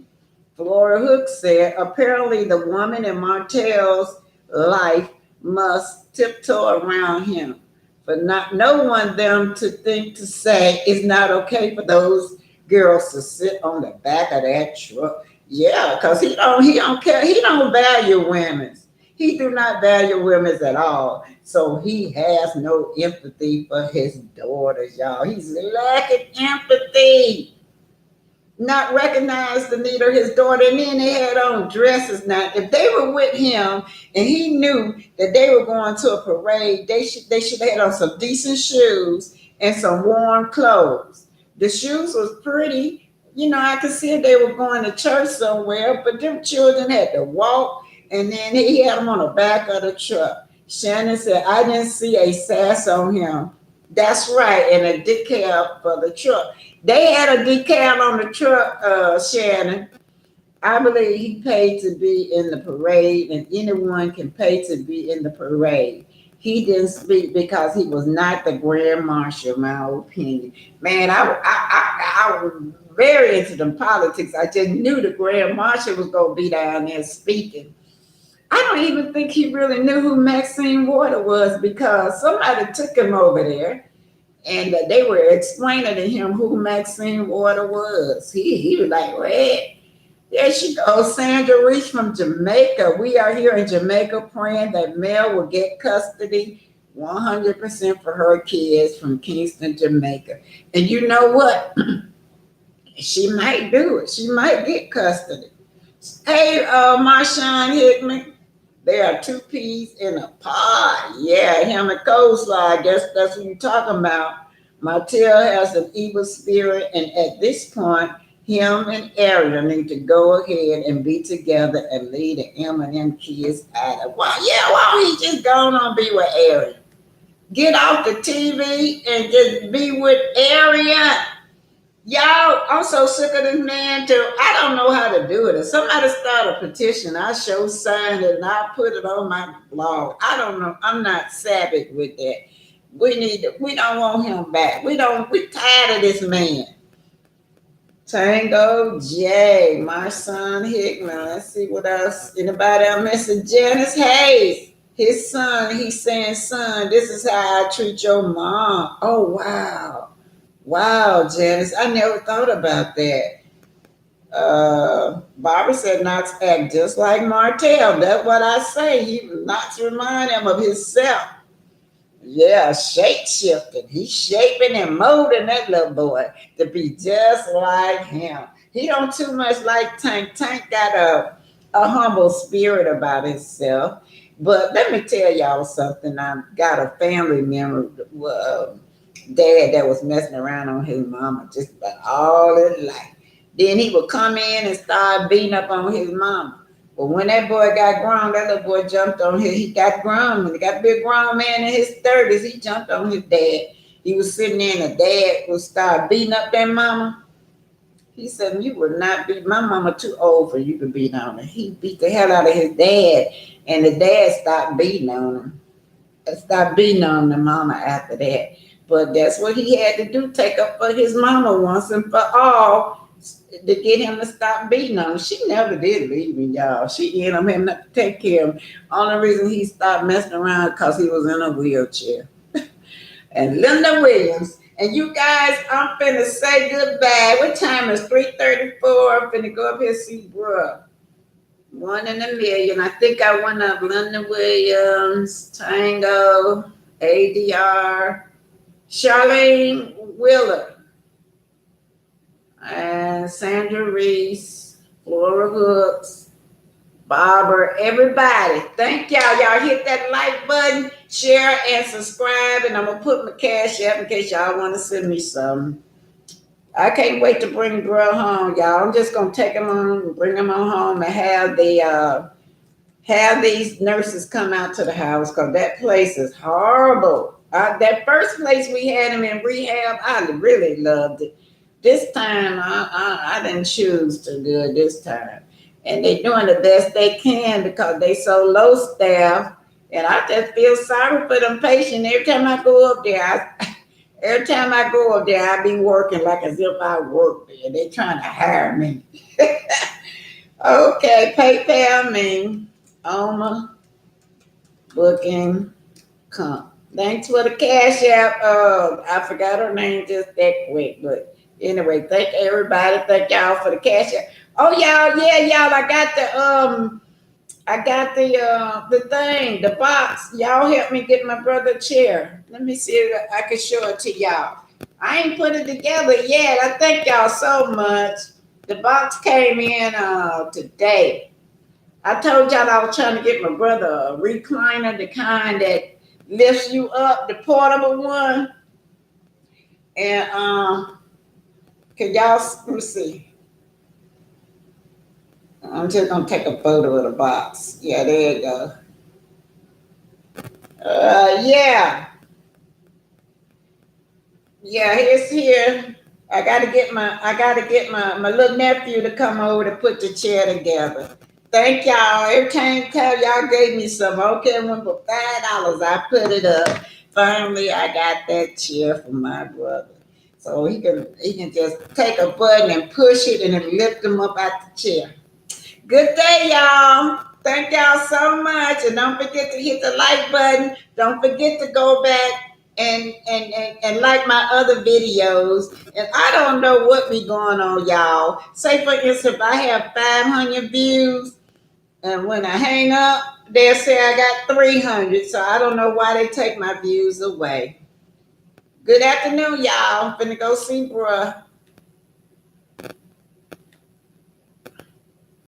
Flora Hook said, apparently the woman in Martell's life must tiptoe around him for not no one them to think to say it's not okay for those girls to sit on the back of that truck. Yeah, because he don't care. He don't value women. He do not value women at all. So he has no empathy for his daughters, y'all. He's lacking empathy. Not recognize the need of his daughter, and then they had on dresses. Now, if they were with him and he knew that they were going to a parade, they should have had on some decent shoes and some warm clothes. The shoes was pretty. You know, I could see if they were going to church somewhere, but them children had to walk, and then he had them on the back of the truck. Shannon said, I didn't see a sass on him. That's right, and a decal for the truck. They had a decal on the truck, Shannon. I believe he paid to be in the parade, and anyone can pay to be in the parade. He didn't speak because he was not the Grand Marshal, my opinion. Man, I was very into them politics. I just knew the Grand Marshal was going to be down there speaking. I don't even think he really knew who Maxine Water was because somebody took him over there and they were explaining to him who Maxine Water was. He was like, "What? There she goes, Sandra Reach from Jamaica. We are here in Jamaica praying that Mel will get custody 100% for her kids from Kingston, Jamaica." And you know what? She might do it. She might get custody. Hey, Marshawn Hickman. There are two peas in a pod. Yeah, him and coleslaw. I guess that's what you're talking about. Martell has an evil spirit, and at this point, him and Ariel need to go ahead and be together and lead the M&M kids out of. Why don't he just go on be with Ariel? Get off the TV and just be with Ariel. Y'all, I'm so sick of this man too. I don't know how to do it. If somebody start a petition, I show sign it and I put it on my blog. I don't know. I'm not savvy with that. We don't want him back. We're tired of this man. Tango J, my son Hickman. Let's see what else. Anybody else? Mr. Janice Hayes. His son, he's saying, son, this is how I treat your mom. Oh, wow. Wow, Janice. I never thought about that. Barbara said Knox act just like Martell. That's what I say. Knox remind him of himself. Yeah, shape shifting. He's shaping and molding that little boy to be just like him. He don't too much like Tank. Tank got a humble spirit about himself. But let me tell y'all something. I got a family member, dad that was messing around on his mama just about all his life. Then he would come in and start beating up on his mama. But when that boy got grown, that little boy jumped on him. He got grown. When he got a big grown man in his 30s, he jumped on his dad. He was sitting there and the dad would start beating up that mama. He said, you would not beat my mama too old for you to beat on her. He beat the hell out of his dad, and the dad stopped beating on him. Stopped beating on the mama after that. But that's what he had to do, take up for his mama once and for all to get him to stop beating on him. She never did leave me, y'all. She ended up having to take care of him. Only reason he stopped messing around because he was in a wheelchair. And Linda Williams. And you guys, I'm finna say goodbye. What time is 3:34? I'm finna go up here and see bruh. One in a million. I think I went up Linda Williams, Tango, ADR, Charlene Wheeler, and Sandra Reese, Flora Hooks, Barbara, everybody. Thank y'all. Y'all hit that like button, share, and subscribe. And I'm going to put my cash up in case y'all want to send me some. I can't wait to bring bro home, y'all. I'm just going to take him on, bring him on home, and have these nurses come out to the house because that place is horrible. That first place we had him in rehab, I really loved it. This time, I didn't choose too good this time. And they're doing the best they can because they so low staff. And I just feel sorry for them patients. Every time I go up there, I be working like as if I work there. They trying to hire me. Okay, PayPal me. Oma Booking Comp. Thanks for the cash app. I forgot her name just that quick, but anyway, thank everybody. Thank y'all for the cash app. Oh y'all, yeah, y'all. I got the thing, the box. Y'all help me get my brother a chair. Let me see if I can show it to y'all. I ain't put it together yet. I thank y'all so much. The box came in today. I told y'all I was trying to get my brother a recliner, the kind that lifts you up, the portable one. And can y'all let me see? I'm just gonna take a photo of the box. Yeah, there you go. Yeah, yeah. Here's here. I gotta get my little nephew to come over to put the chair together. Thank y'all. Every time y'all gave me some, okay, I went for $5. I put it up. Finally, I got that chair for my brother. So he can just take a button and push it and then lift him up out the chair. Good day, y'all. Thank y'all so much. And don't forget to hit the like button. Don't forget to go back and like my other videos. And I don't know what be going on, y'all. Say for instance, if I have 500 views, and when I hang up, they'll say I got 300. So I don't know why they take my views away. Good afternoon, y'all. I'm finna go see bruh.